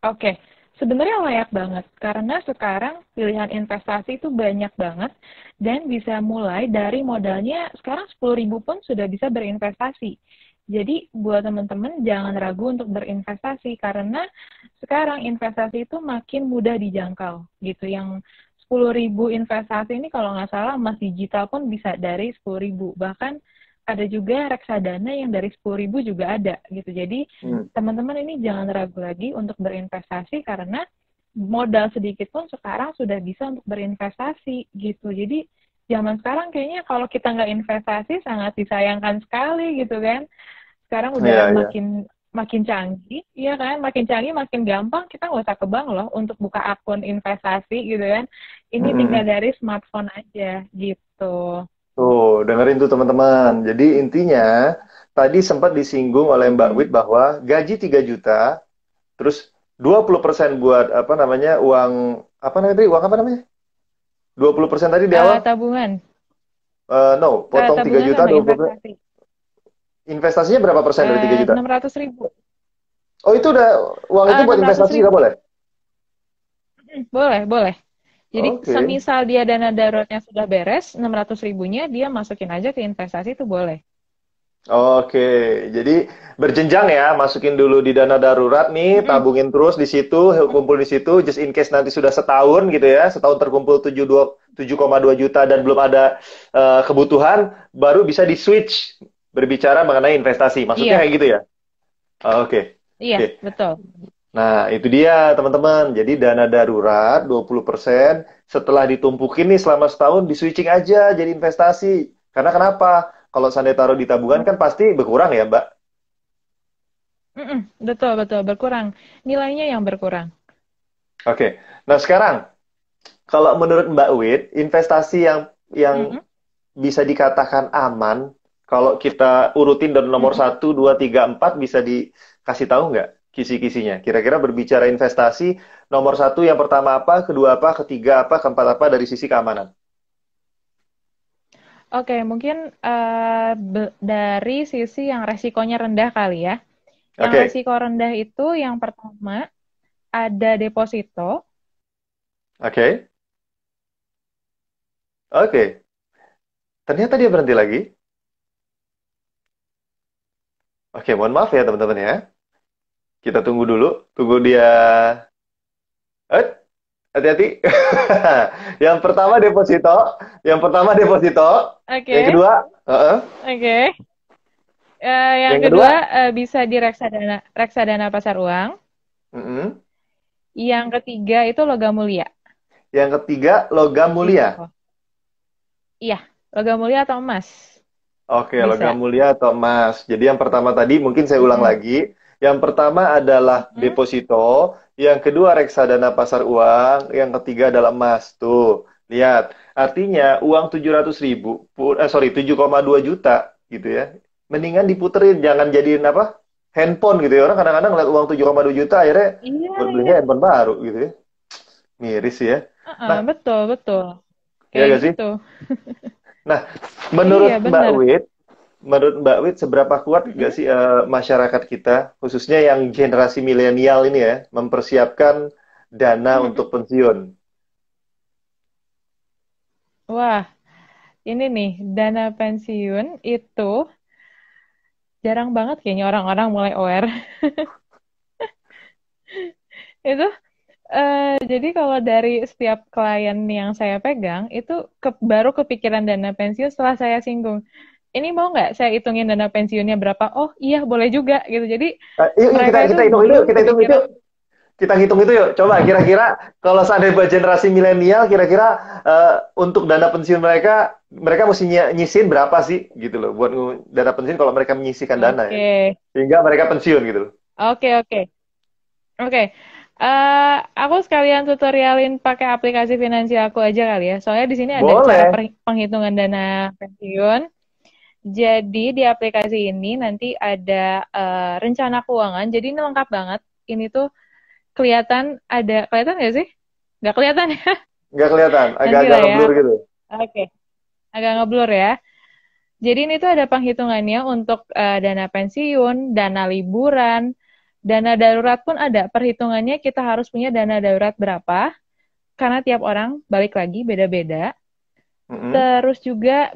oke. Sebenarnya layak banget karena sekarang pilihan investasi itu banyak banget dan bisa mulai dari modalnya sekarang 10.000 pun sudah bisa berinvestasi. Jadi buat teman-teman jangan ragu untuk berinvestasi karena sekarang investasi itu makin mudah dijangkau gitu. Yang 10.000 investasi ini kalau nggak salah emas digital pun bisa dari 10.000. Bahkan ada juga reksadana yang dari 10.000 juga ada gitu. Jadi Hmm. teman-teman ini jangan ragu lagi untuk berinvestasi karena modal sedikit pun sekarang sudah bisa untuk berinvestasi gitu. Jadi zaman sekarang kayaknya kalau kita nggak investasi sangat disayangkan sekali gitu kan. Sekarang udah Iya, iya. makin canggih, iya kan? Makin canggih, makin gampang. Kita nggak usah ke bank loh untuk buka akun investasi gitu kan. Ini tinggal Mm-mm. dari smartphone aja gitu. Tuh, dengerin tuh teman-teman. Jadi intinya, tadi sempat disinggung oleh Mbak Mm-mm. Wit bahwa gaji 3 juta, terus 20% buat apa namanya, apa namanya tadi? Uang apa namanya? 20% tadi di awal? Tabungan, No, potong 3 tabungan juta, sama 20%. investasi. Investasinya berapa persen dari 3 juta? 600.000. Oh, itu udah, uang itu buat Enam ratus investasi juga ribu. boleh? Boleh, boleh. Jadi Oke. semisal dia dana daruratnya sudah beres, 600.000-nya dia masukin aja ke investasi itu boleh. Oke, jadi berjenjang ya, masukin dulu di dana darurat nih, Mm-mm. tabungin terus di situ, kumpul di situ, just in case nanti sudah setahun gitu ya, setahun terkumpul 7,2 juta dan belum ada kebutuhan, baru bisa di switch berbicara mengenai investasi. Maksudnya Iya, kayak gitu ya? Oke, iya, oke. betul. Nah, itu dia teman-teman. Jadi dana darurat 20% setelah ditumpukin nih selama setahun di switching aja jadi investasi. Karena kenapa? Kalau seandainya taruh di tabungan kan pasti berkurang ya, Mbak. Mm-mm. Betul, betul, berkurang. Nilainya yang berkurang. Oke. Nah, sekarang kalau menurut Mbak Wit, investasi yang Mm-mm. bisa dikatakan aman kalau kita urutin dari nomor Mm-mm. 1, 2, 3, 4 bisa dikasih tahu nggak kisi-kisinya? Kira-kira berbicara investasi, nomor satu yang pertama apa, kedua apa, ketiga apa, keempat apa dari sisi keamanan? Oke, mungkin dari sisi yang resikonya rendah kali ya. Yang Oke, resiko rendah itu yang pertama ada deposito. oke, oke. Ternyata dia berhenti lagi. Oke, mohon maaf ya teman-teman ya. Kita tunggu dulu, tunggu dia. Eh, hati-hati. Yang pertama deposito, yang pertama deposito, yang Oke, kedua, oke. Yang yang kedua kedua, bisa di reksadana pasar uang. mm-mm. Yang ketiga itu logam mulia. Yang ketiga logam mulia. Gitu. Iya, logam mulia atau emas. Oke, logam Bisa. mulia atau emas. Jadi yang pertama tadi mungkin saya ulang Mm-mm. lagi. Yang pertama adalah Mm-mm. deposito, yang kedua reksadana pasar uang, yang ketiga adalah emas. Tuh, lihat. Artinya uang 700.000, 7,2 juta gitu ya. Mendingan diputerin, jangan jadiin apa? Handphone gitu ya. Orang kadang-kadang ngeliat uang 7,2 juta akhirnya Iya, buat beli iya. handphone baru gitu ya. Miris ya. Heeh, Nah, betul, betul. ya Kayak gak sih? gitu. Nah, Iya, menurut Mbak benar. Wit, seberapa kuat nggak Mm-mm. sih masyarakat kita, khususnya yang generasi milenial ini ya, mempersiapkan dana Mm-mm. untuk pensiun? Wah, ini nih, dana pensiun itu jarang banget kayaknya orang-orang mulai aware. Itu jadi kalau dari setiap klien yang saya pegang, itu baru kepikiran dana pensiun setelah saya singgung. Ini mau nggak saya hitungin dana pensiunnya berapa? Oh iya boleh juga gitu. Jadi Yuk kita mereka itu kita hitung itu, belum kita hitung itu, kepikiran. kita hitung itu yuk. Coba kira-kira kalau seandainya buat generasi milenial, kira-kira untuk dana pensiun mereka, mereka mesti nyisin berapa sih gitu loh, buat dana pensiun kalau mereka menyisihkan dana ya, Oke, sehingga mereka pensiun gitu loh. oke, oke, oke. Aku sekalian tutorialin pakai aplikasi finansial aku aja kali ya. Soalnya di sini ada cara Boleh. penghitungan dana pensiun. Jadi di aplikasi ini nanti ada rencana keuangan. Jadi ini lengkap banget. Ini tuh kelihatan nggak sih? Nggak kelihatan ya? Nggak kelihatan, Nanti agak-agak lah ya. ngeblur gitu. Oke, agak ngeblur ya. Jadi ini tuh ada penghitungannya untuk dana pensiun, dana liburan, dana darurat pun ada. Perhitungannya kita harus punya dana darurat berapa, karena tiap orang balik lagi beda-beda. Mm-mm. Terus juga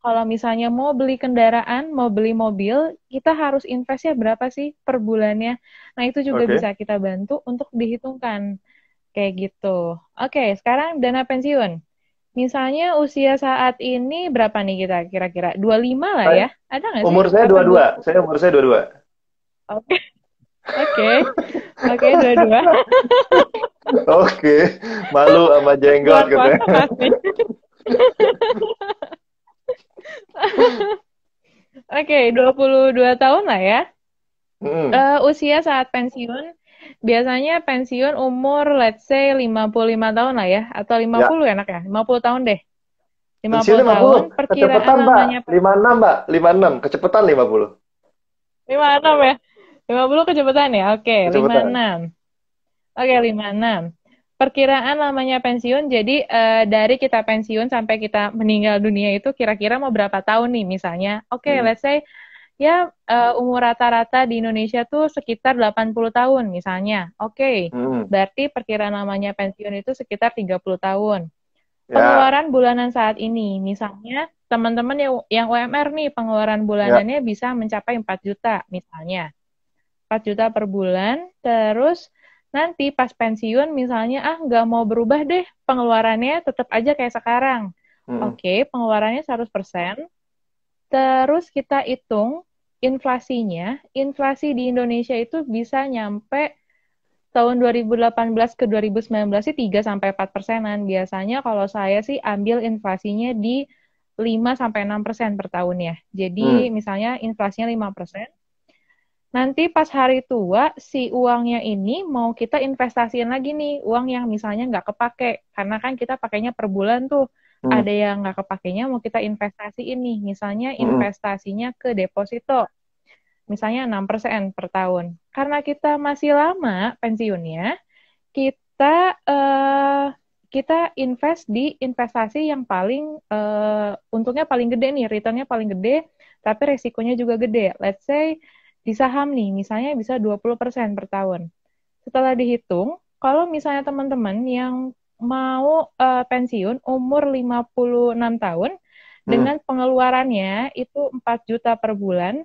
kalau misalnya mau beli kendaraan, mau beli mobil, kita harus investnya berapa sih per bulannya. Nah, itu juga Oke. bisa kita bantu untuk dihitungkan kayak gitu. Oke, sekarang dana pensiun. Misalnya usia saat ini berapa nih kita kira-kira? 25 lah Saya, ya? Ada nggak sih? umur saya Apa 22. 20? Saya umur saya 22. Oke, oke, oke, dua-dua. Oke, malu sama jenggot Keluar katanya. kota pasti. Oke, 22 tahun lah ya. Mm-mm. Usia saat pensiun, biasanya pensiun umur let's say 55 tahun lah ya. Atau lima Ya, puluh enak ya? 50 tahun deh. lima pensiun puluh 50. tahun, perkiraan Kecepatan, Mbak. lamanya 56, Mbak. 56. Kecepatan 50. 56 ya? 50 kecepatan ya? Oke, Kecepatan. 56. Oke, 56. Perkiraan lamanya pensiun, jadi dari kita pensiun sampai kita meninggal dunia itu kira-kira mau berapa tahun nih misalnya. Oke, Mm. let's say ya umur rata-rata di Indonesia tuh sekitar 80 tahun misalnya. Oke, Mm. berarti perkiraan lamanya pensiun itu sekitar 30 tahun. Ya, Pengeluaran bulanan saat ini, misalnya teman-teman yang UMR nih, pengeluaran ya. bulanannya bisa mencapai 4 juta misalnya. 4 juta per bulan, terus nanti pas pensiun misalnya, nggak mau berubah deh, pengeluarannya tetap aja kayak sekarang. Mm. Oke, pengeluarannya 100%, terus kita hitung inflasinya, inflasi di Indonesia itu bisa nyampe tahun 2018 ke 2019 sih 3-4%-an. Biasanya kalau saya sih ambil inflasinya di 5-6% per tahun ya. Jadi Mm. misalnya inflasinya 5%. Nanti pas hari tua, si uangnya ini mau kita investasiin lagi nih, uang yang misalnya nggak kepake. Karena kan kita pakainya per bulan tuh. Mm. Ada yang nggak kepakainya mau kita investasiin nih. Misalnya Mm. investasinya ke deposito. Misalnya 6% per tahun. Karena kita masih lama pensiunnya, kita kita invest di investasi yang paling untungnya paling gede nih, returnnya paling gede, tapi resikonya juga gede. Let's say di saham nih, misalnya bisa 20% per tahun. Setelah dihitung, kalau misalnya teman-teman yang mau pensiun umur 56 tahun, Mm. dengan pengeluarannya itu 4 juta per bulan,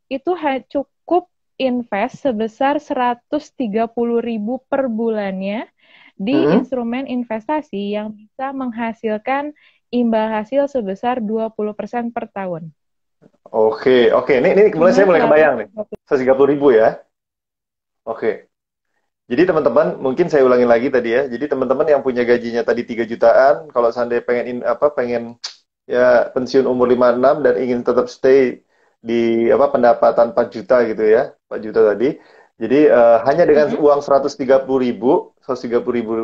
itu cukup invest sebesar 130.000 per bulannya di Mm. instrumen investasi yang bisa menghasilkan imbal hasil sebesar 20% per tahun. Oke, oke. Ini mulai saya Cuma mulai kebayang nih. 130. 130.000 ya. Oke. Jadi teman-teman, mungkin saya ulangin lagi tadi ya. Jadi teman-teman yang punya gajinya tadi 3 jutaan, kalau seandainya pengen ya pensiun umur 56 dan ingin tetap stay di pendapatan 4 juta gitu ya. 4 juta tadi. Jadi hanya dengan Mm-mm, uang 130.000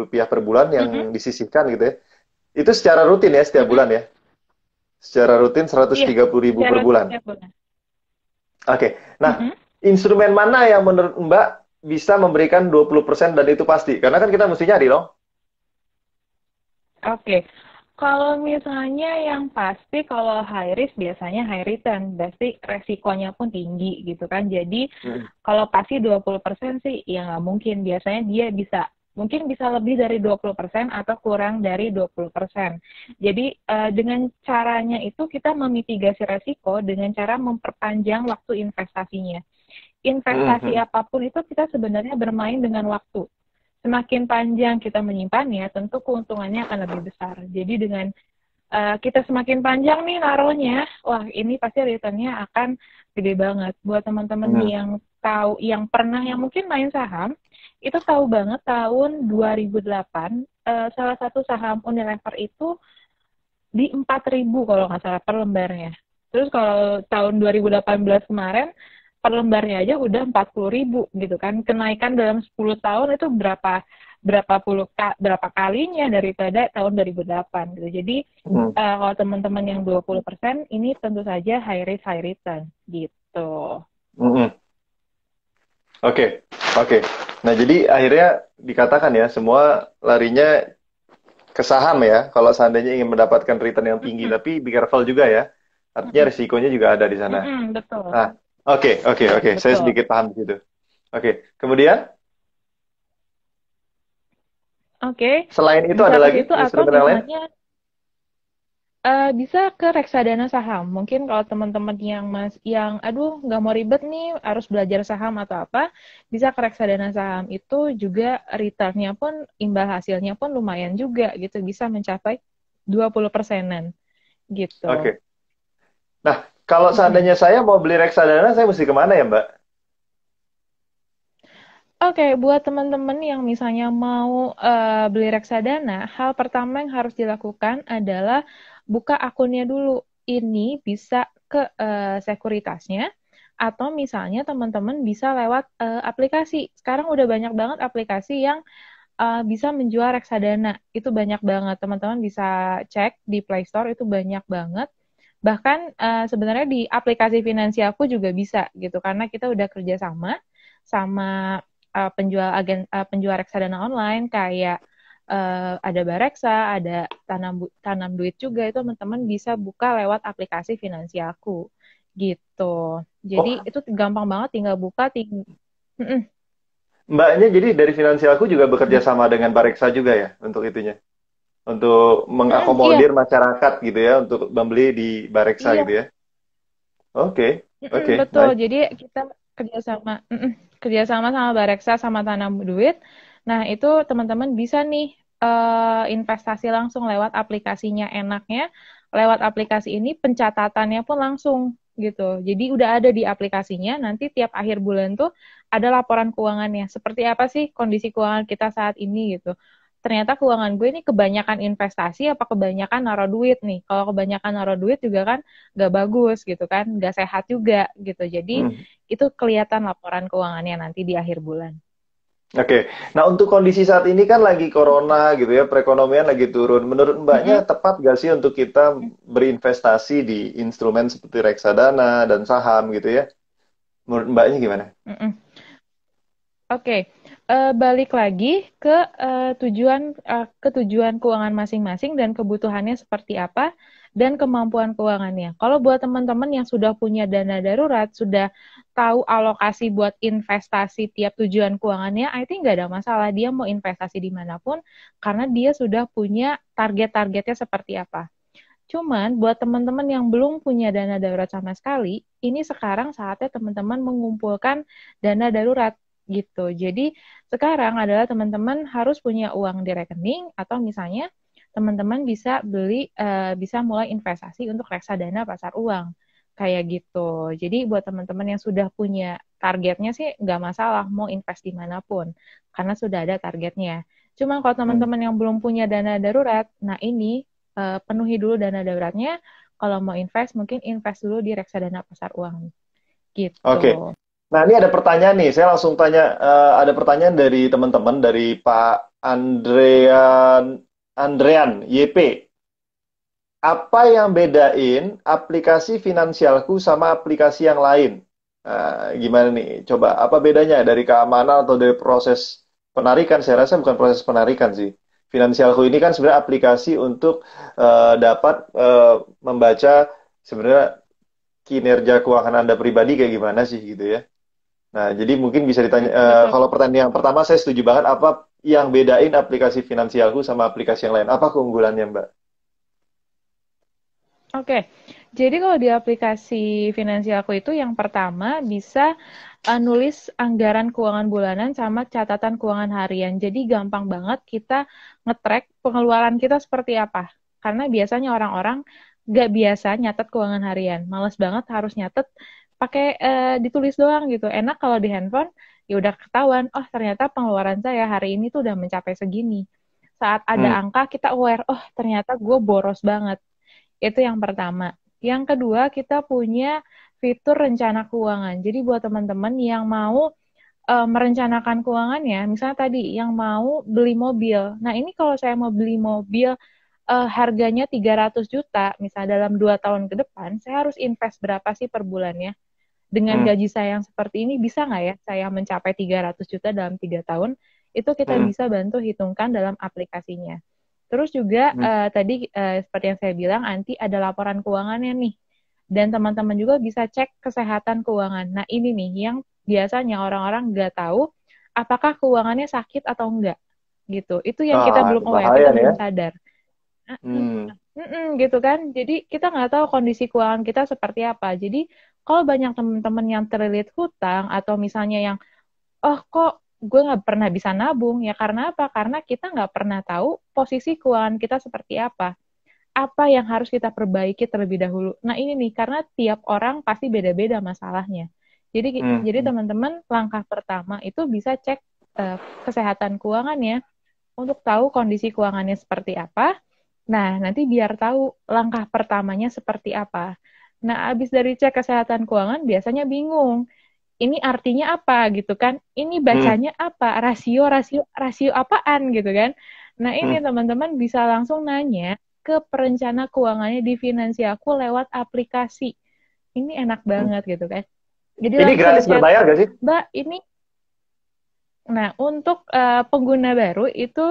rupiah per bulan mm-mm. yang disisihkan gitu ya. Itu secara rutin ya setiap Mm-mm. bulan ya. Secara rutin seratus Iya, tiga puluh ribu per secara bulan. setiap bulan. Oke. Nah, Mm-mm. instrumen mana yang menurut Mbak bisa memberikan 20% dan itu pasti? Karena kan kita mesti nyari dong. Oke. Kalau misalnya yang pasti kalau high risk biasanya high return, berarti resikonya pun tinggi gitu kan. Jadi Hmm. kalau pasti 20% sih ya nggak mungkin. Biasanya dia mungkin bisa lebih dari 20% atau kurang dari 20%. Jadi dengan caranya itu kita memitigasi resiko dengan cara memperpanjang waktu investasinya. Hmm, Investasi hmm. apapun itu kita sebenarnya bermain dengan waktu. Semakin panjang kita menyimpannya, tentu keuntungannya akan lebih besar. Jadi dengan kita semakin panjang nih naruhnya, wah ini pasti returnnya akan gede banget. Buat teman-teman Hmm. yang tahu, yang pernah, yang mungkin main saham, itu tahu banget tahun 2008, salah satu saham Unilever itu di 4.000 kalau nggak salah per lembarnya. Terus kalau tahun 2018 kemarin, per lembarnya aja udah 40.000 gitu kan. Kenaikan dalam 10 tahun itu berapa kalinya daripada tahun 2008 gitu. Jadi Hmm. kalau teman-teman yang 20% ini tentu saja high risk high return gitu. Hmm. Oke, oke. Nah, jadi akhirnya dikatakan ya, semua larinya ke saham ya, kalau seandainya ingin mendapatkan return yang tinggi. Mm-mm, Tapi be careful juga ya, artinya mm-mm, risikonya juga ada di sana. mm-mm, betul, Nah, oke, oke, oke. Saya betul. sedikit paham di situ. Oke, kemudian Oke, selain itu bisa ada ke lagi situ atau instrumen yang lain? misalnya bisa ke reksadana saham. Mungkin kalau teman-teman yang aduh nggak mau ribet nih harus belajar saham atau apa, bisa ke reksadana saham. Itu juga returnnya pun imbal hasilnya pun lumayan juga gitu, bisa mencapai 20%-an gitu. Oke. Nah, kalau Mm-mm. seandainya saya mau beli reksadana, saya mesti kemana ya, Mbak? Oke, buat teman-teman yang misalnya mau beli reksadana, hal pertama yang harus dilakukan adalah buka akunnya dulu. Ini bisa ke sekuritasnya, atau misalnya teman-teman bisa lewat aplikasi. Sekarang udah banyak banget aplikasi yang bisa menjual reksadana. Itu banyak banget. Teman-teman bisa cek di Play Store, itu banyak banget. Bahkan sebenarnya di aplikasi Finansialku juga bisa gitu, karena kita udah kerjasama sama penjual reksadana online kayak ada Bareksa, ada Tanam Duit juga, itu teman-teman bisa buka lewat aplikasi Finansialku gitu. Jadi Oh, itu gampang banget, tinggal buka, Mbaknya jadi dari finansialku juga bekerja gitu. sama dengan Bareksa juga ya untuk itunya. Untuk Iya, mengakomodir masyarakat gitu ya, untuk membeli di Bareksa gitu iya. ya. Oke, oke, Betul, nice. jadi kita kerjasama sama Bareksa sama Tanam Duit. Nah, itu teman-teman bisa nih investasi langsung lewat aplikasinya. Enaknya lewat aplikasi ini pencatatannya pun langsung gitu. Jadi udah ada di aplikasinya, nanti tiap akhir bulan tuh ada laporan keuangannya. Seperti apa sih kondisi keuangan kita saat ini gitu. Ternyata keuangan gue ini kebanyakan investasi apa kebanyakan naruh duit nih. Kalau kebanyakan naruh duit juga kan nggak bagus gitu kan, nggak sehat juga gitu. Jadi Hmm. itu kelihatan laporan keuangannya nanti di akhir bulan. Oke, nah untuk kondisi saat ini kan lagi corona gitu ya, perekonomian lagi turun. Menurut Mbaknya Mm-mm. tepat gak sih untuk kita berinvestasi di instrumen seperti reksadana dan saham gitu ya? Menurut Mbaknya gimana? Mm-mm. Oke, balik lagi ke tujuan keuangan masing-masing dan kebutuhannya seperti apa dan kemampuan keuangannya. Kalau buat teman-teman yang sudah punya dana darurat, sudah tahu alokasi buat investasi tiap tujuan keuangannya, I think nggak ada masalah dia mau investasi dimanapun karena dia sudah punya target-targetnya seperti apa. Cuman buat teman-teman yang belum punya dana darurat sama sekali, ini sekarang saatnya teman-teman mengumpulkan dana darurat gitu. Jadi sekarang adalah teman-teman harus punya uang di rekening atau misalnya teman-teman bisa mulai investasi untuk reksadana pasar uang kayak gitu. Jadi buat teman-teman yang sudah punya targetnya sih nggak masalah mau invest dimanapun karena sudah ada targetnya. Cuma kalau Hmm. teman-teman yang belum punya dana darurat, nah ini penuhi dulu dana daruratnya. Kalau mau invest, mungkin invest dulu di reksadana pasar uang. Oke. Gitu. Nah, ini ada pertanyaan nih. Saya langsung tanya, ada pertanyaan dari teman-teman dari Pak Andrean YP. Apa yang bedain aplikasi finansialku sama aplikasi yang lain? Gimana nih? Coba, apa bedanya dari keamanan atau dari proses penarikan? Saya rasa bukan proses penarikan sih. Finansialku ini kan sebenarnya aplikasi untuk dapat membaca sebenarnya kinerja keuangan Anda pribadi kayak gimana sih gitu ya. Nah, jadi mungkin bisa ditanya, Betul. kalau pertanyaan yang pertama saya setuju banget, apa yang bedain aplikasi finansialku sama aplikasi yang lain? Apa keunggulannya, Mbak? Oke, jadi kalau di aplikasi finansialku itu yang pertama bisa nulis anggaran keuangan bulanan sama catatan keuangan harian. Jadi gampang banget kita nge-track pengeluaran kita seperti apa. Karena biasanya orang-orang nggak biasa nyatet keuangan harian. Males banget harus nyatet pakai ditulis doang gitu. Enak kalau di handphone ya udah ketahuan, oh ternyata pengeluaran saya hari ini tuh udah mencapai segini. Saat ada Hmm. angka kita aware, oh ternyata gue boros banget. Itu yang pertama. Yang kedua, kita punya fitur rencana keuangan. Jadi buat teman-teman yang mau merencanakan keuangannya, misalnya tadi yang mau beli mobil. Nah, ini kalau saya mau beli mobil harganya 300 juta, misalnya dalam 2 tahun ke depan, saya harus invest berapa sih per bulannya? Dengan Hmm. gaji saya yang seperti ini, bisa nggak ya saya mencapai 300 juta dalam 3 tahun? Itu kita Hmm. bisa bantu hitungkan dalam aplikasinya. Terus juga Hmm. tadi seperti yang saya bilang, nanti ada laporan keuangannya nih. Dan teman-teman juga bisa cek kesehatan keuangan. Nah ini nih yang biasanya orang-orang nggak tahu apakah keuangannya sakit atau enggak gitu. Itu yang kita Ah, belum aware, bahaya kita nih ya. belum sadar. Hmm. Gitu kan. Jadi kita nggak tahu kondisi keuangan kita seperti apa. Jadi kalau banyak teman-teman yang terlilit hutang atau misalnya yang oh kok gue nggak pernah bisa nabung ya karena apa? Karena kita nggak pernah tahu posisi keuangan kita seperti apa. apa yang harus kita perbaiki terlebih dahulu. Nah ini nih, karena tiap orang pasti beda-beda masalahnya. Jadi Hmm. teman-teman, langkah pertama itu bisa cek kesehatan keuangannya untuk tahu kondisi keuangannya seperti apa. Nah, nanti biar tahu langkah pertamanya seperti apa. Nah, habis dari cek kesehatan keuangan, biasanya bingung. Ini artinya apa gitu kan? Ini Hmm. bacanya apa? Rasio apaan gitu kan? Nah, ini Hmm. teman-teman bisa langsung nanya ke perencana keuangannya di Finansialku lewat aplikasi. Ini enak Hmm. banget gitu kan. Jadi Ini langsung gratis chat, berbayar gak sih? Mbak, ini. Nah, untuk pengguna baru itu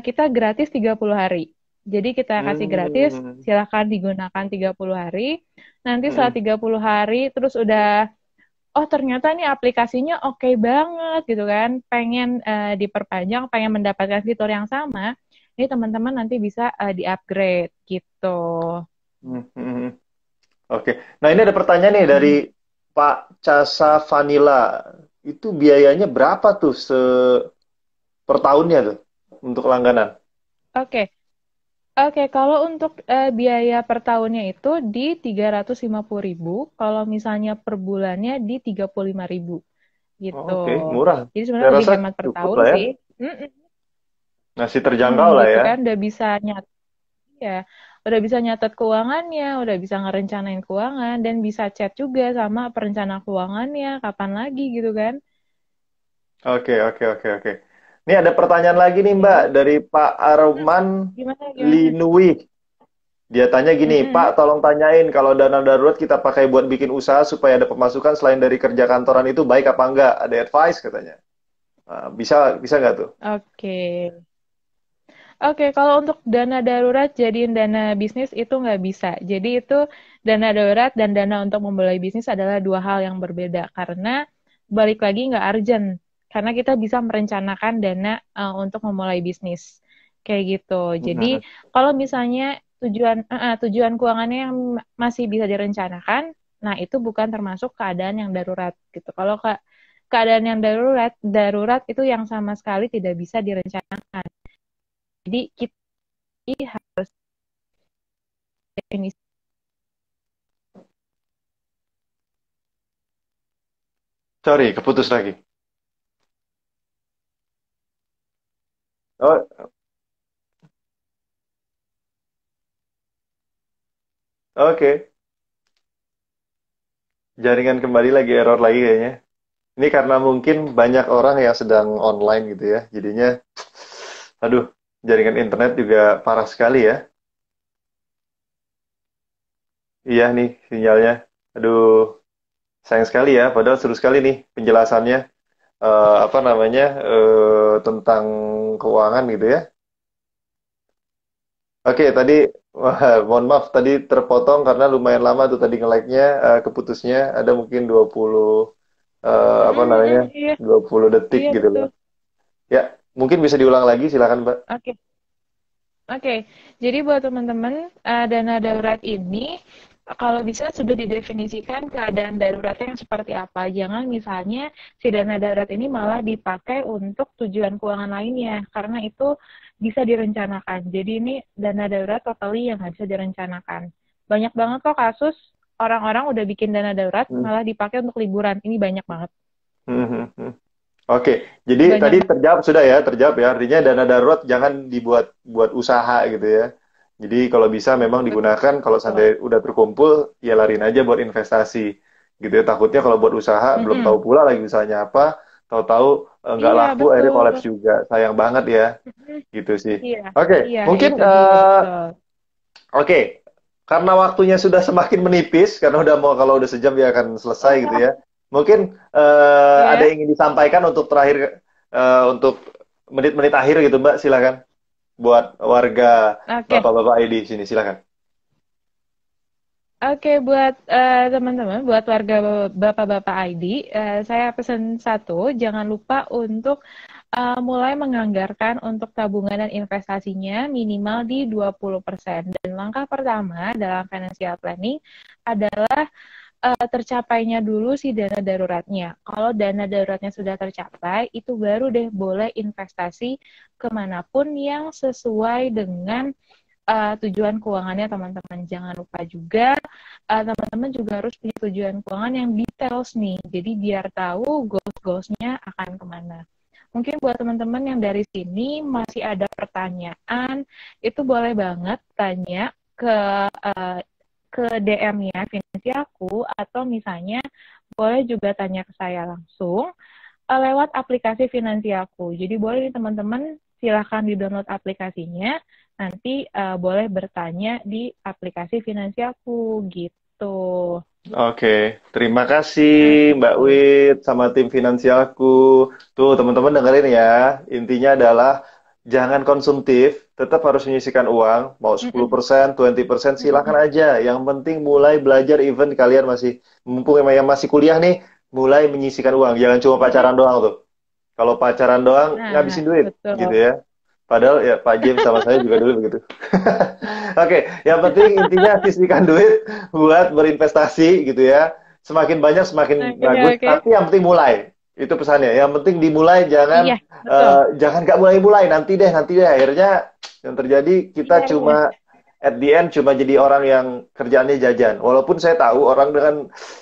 kita gratis 30 hari. Jadi kita kasih gratis, Hmm. silakan digunakan 30 hari. Nanti setelah Hmm. 30 hari terus udah, oh ternyata nih aplikasinya oke banget gitu kan, pengen diperpanjang, pengen mendapatkan fitur yang sama, ini teman-teman nanti bisa di-upgrade gitu. Hmm. Hmm. Oke. Nah, ini ada pertanyaan nih dari Mm-mm. Pak Casa Vanilla. Itu biayanya berapa tuh per tahunnya tuh untuk langganan? Oke, Oke, kalau untuk biaya per tahunnya itu di 350.000, kalau misalnya per bulannya di 35.000 Oh, gitu. oke, murah. Jadi Saya sebenarnya lebih rasa hemat per cukup tahun lah ya. sih. Mm-mm. Masih terjangkau lah Gitu ya. kan, udah bisa ya, udah bisa nyatet keuangannya, udah bisa ngerencanain keuangan, dan bisa chat juga sama perencana keuangannya, kapan lagi gitu kan. Oke, oke, oke, oke. Ini ada pertanyaan lagi nih Mbak Oke. dari Pak Hmm, Arman gimana? Linui. Dia tanya gini, Pak, Mm-mm. tolong tanyain kalau dana darurat kita pakai buat bikin usaha supaya ada pemasukan selain dari kerja kantoran itu baik apa enggak? Ada advice katanya. Nah, bisa bisa nggak tuh? Oke. Oke, kalau untuk dana darurat jadiin dana bisnis itu nggak bisa. Jadi itu dana darurat dan dana untuk memulai bisnis adalah dua hal yang berbeda. Karena balik lagi nggak urgent. Karena kita bisa merencanakan dana untuk memulai bisnis. Kayak gitu. Jadi Mhm. kalau misalnya tujuan keuangannya yang masih bisa direncanakan, nah itu bukan termasuk keadaan yang darurat gitu. Kalau keadaan yang darurat itu yang sama sekali tidak bisa direncanakan. Jadi kita harus definisi. Sorry, keputus lagi. Oh, oke. Jaringan kembali lagi error lagi kayaknya. Ini karena mungkin banyak orang yang sedang online gitu ya. Jadinya, aduh, jaringan internet juga parah sekali ya. Iya nih sinyalnya. Aduh, sayang sekali ya. Padahal seru sekali nih penjelasannya. Apa namanya tentang keuangan gitu ya. Oke, tadi wah, mohon maaf tadi terpotong karena lumayan lama tuh tadi nge-lag-nya keputusnya ada mungkin 20 apa namanya Iya, 20 detik iya gitu loh. betul. Ya, mungkin bisa diulang lagi silakan, Mbak. Oke, oke. Jadi buat teman-teman, dana darurat ini kalau bisa sudah didefinisikan keadaan daruratnya yang seperti apa. Jangan misalnya si dana darurat ini malah dipakai untuk tujuan keuangan lainnya, karena itu bisa direncanakan. Jadi ini dana darurat totally yang nggak bisa direncanakan. Banyak banget kok kasus orang-orang udah bikin dana darurat Hmm. malah dipakai untuk liburan. Ini banyak banget. Hmm, hmm, hmm. Oke, jadi Banyak tadi banget. terjawab sudah ya, terjawab ya. Artinya dana darurat jangan dibuat buat usaha gitu ya. Jadi kalau bisa memang digunakan kalau Betul. sampai udah terkumpul ya lariin aja buat investasi gitu ya. Takutnya kalau buat usaha belum tahu Mm-mm. pula lagi usahanya apa, tahu-tahu nggak Iya, laku akhirnya betul. kolaps juga. Sayang banget ya, Mm-mm. gitu sih. Iya, Oke, iya, mungkin itu dia betul. oke, karena waktunya sudah semakin menipis, karena udah mau kalau udah sejam ya akan selesai gitu Wah, ya. Mungkin ada ya. yang ingin disampaikan untuk terakhir untuk menit-menit akhir gitu Mbak, silakan buat warga Oke, Bapak-bapak ID di sini silakan. oke buat teman-teman, buat warga Bapak-Bapak ID, saya pesan satu, jangan lupa untuk mulai menganggarkan untuk tabungan dan investasinya minimal di 20%. Dan langkah pertama dalam financial planning adalah tercapainya dulu si dana daruratnya. Kalau dana daruratnya sudah tercapai, itu baru deh boleh investasi kemanapun yang sesuai dengan tujuan keuangannya teman-teman. Jangan lupa juga teman-teman juga harus punya tujuan keuangan yang details nih. Jadi biar tahu goals-goalsnya akan kemana. Mungkin buat teman-teman yang dari sini masih ada pertanyaan, itu boleh banget tanya uh, ke DM-nya Finansi Aku, atau misalnya boleh juga tanya ke saya langsung lewat aplikasi Finansi Aku. Jadi boleh nih teman-teman silahkan di-download aplikasinya, nanti boleh bertanya di aplikasi Finansi Aku gitu. Oke, terima kasih Mbak Oke. Wit sama tim finansialku. Tuh teman-teman dengerin ya, intinya adalah jangan konsumtif, tetap harus menyisihkan uang, mau Mm-mm. 10%, 20% Mm-mm. silakan aja. Yang penting mulai belajar event kalian masih, mumpung yang masih kuliah nih, mulai menyisihkan uang. Jangan cuma Mm-mm. pacaran doang tuh. Kalau pacaran doang Nah, ngabisin duit gitu betul. ya. Padahal ya Pak James sama saya juga dulu begitu. Oke, yang penting intinya sisihkan duit buat berinvestasi gitu ya. Semakin banyak semakin Oke, bagus, oke. tapi yang penting mulai. Itu pesannya. Yang penting dimulai, Iya, jangan betul. jangan nggak mulai-mulai. Nanti deh. Akhirnya yang terjadi kita Iya, iya. cuma at the end cuma jadi orang yang kerjaannya jajan. Walaupun saya tahu orang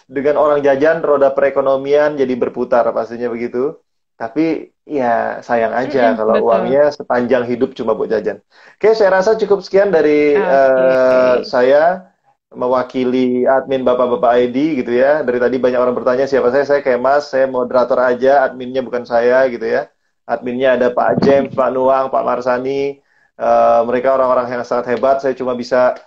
dengan orang jajan roda perekonomian jadi berputar pastinya begitu. Tapi ya sayang aja Mm-mm, kalau betul. uangnya sepanjang hidup cuma buat jajan. Oke, saya rasa cukup sekian dari Oke. saya mewakili admin Bapak-Bapak ID gitu ya. Dari tadi banyak orang bertanya siapa saya. Saya Kemas, saya moderator aja, adminnya bukan saya gitu ya. Adminnya ada Pak James, Pak Nuang, Pak Marsani. Mereka orang-orang yang sangat hebat. Saya cuma bisa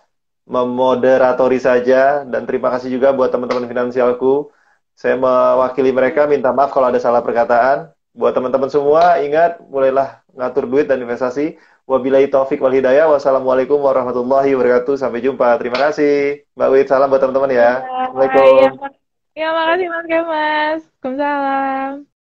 memoderatori saja. Dan terima kasih juga buat teman-teman finansialku. Saya mewakili mereka, minta maaf kalau ada salah perkataan. Buat teman-teman semua, ingat, mulailah ngatur duit dan investasi. Wabillahi taufik wal hidayah. Wassalamualaikum warahmatullahi wabarakatuh. Sampai jumpa. Terima kasih. Mbak Wid, salam buat teman-teman ya. Iya, iya, Assalamualaikum. ya, makasih Mas Kemas. Waalaikumsalam.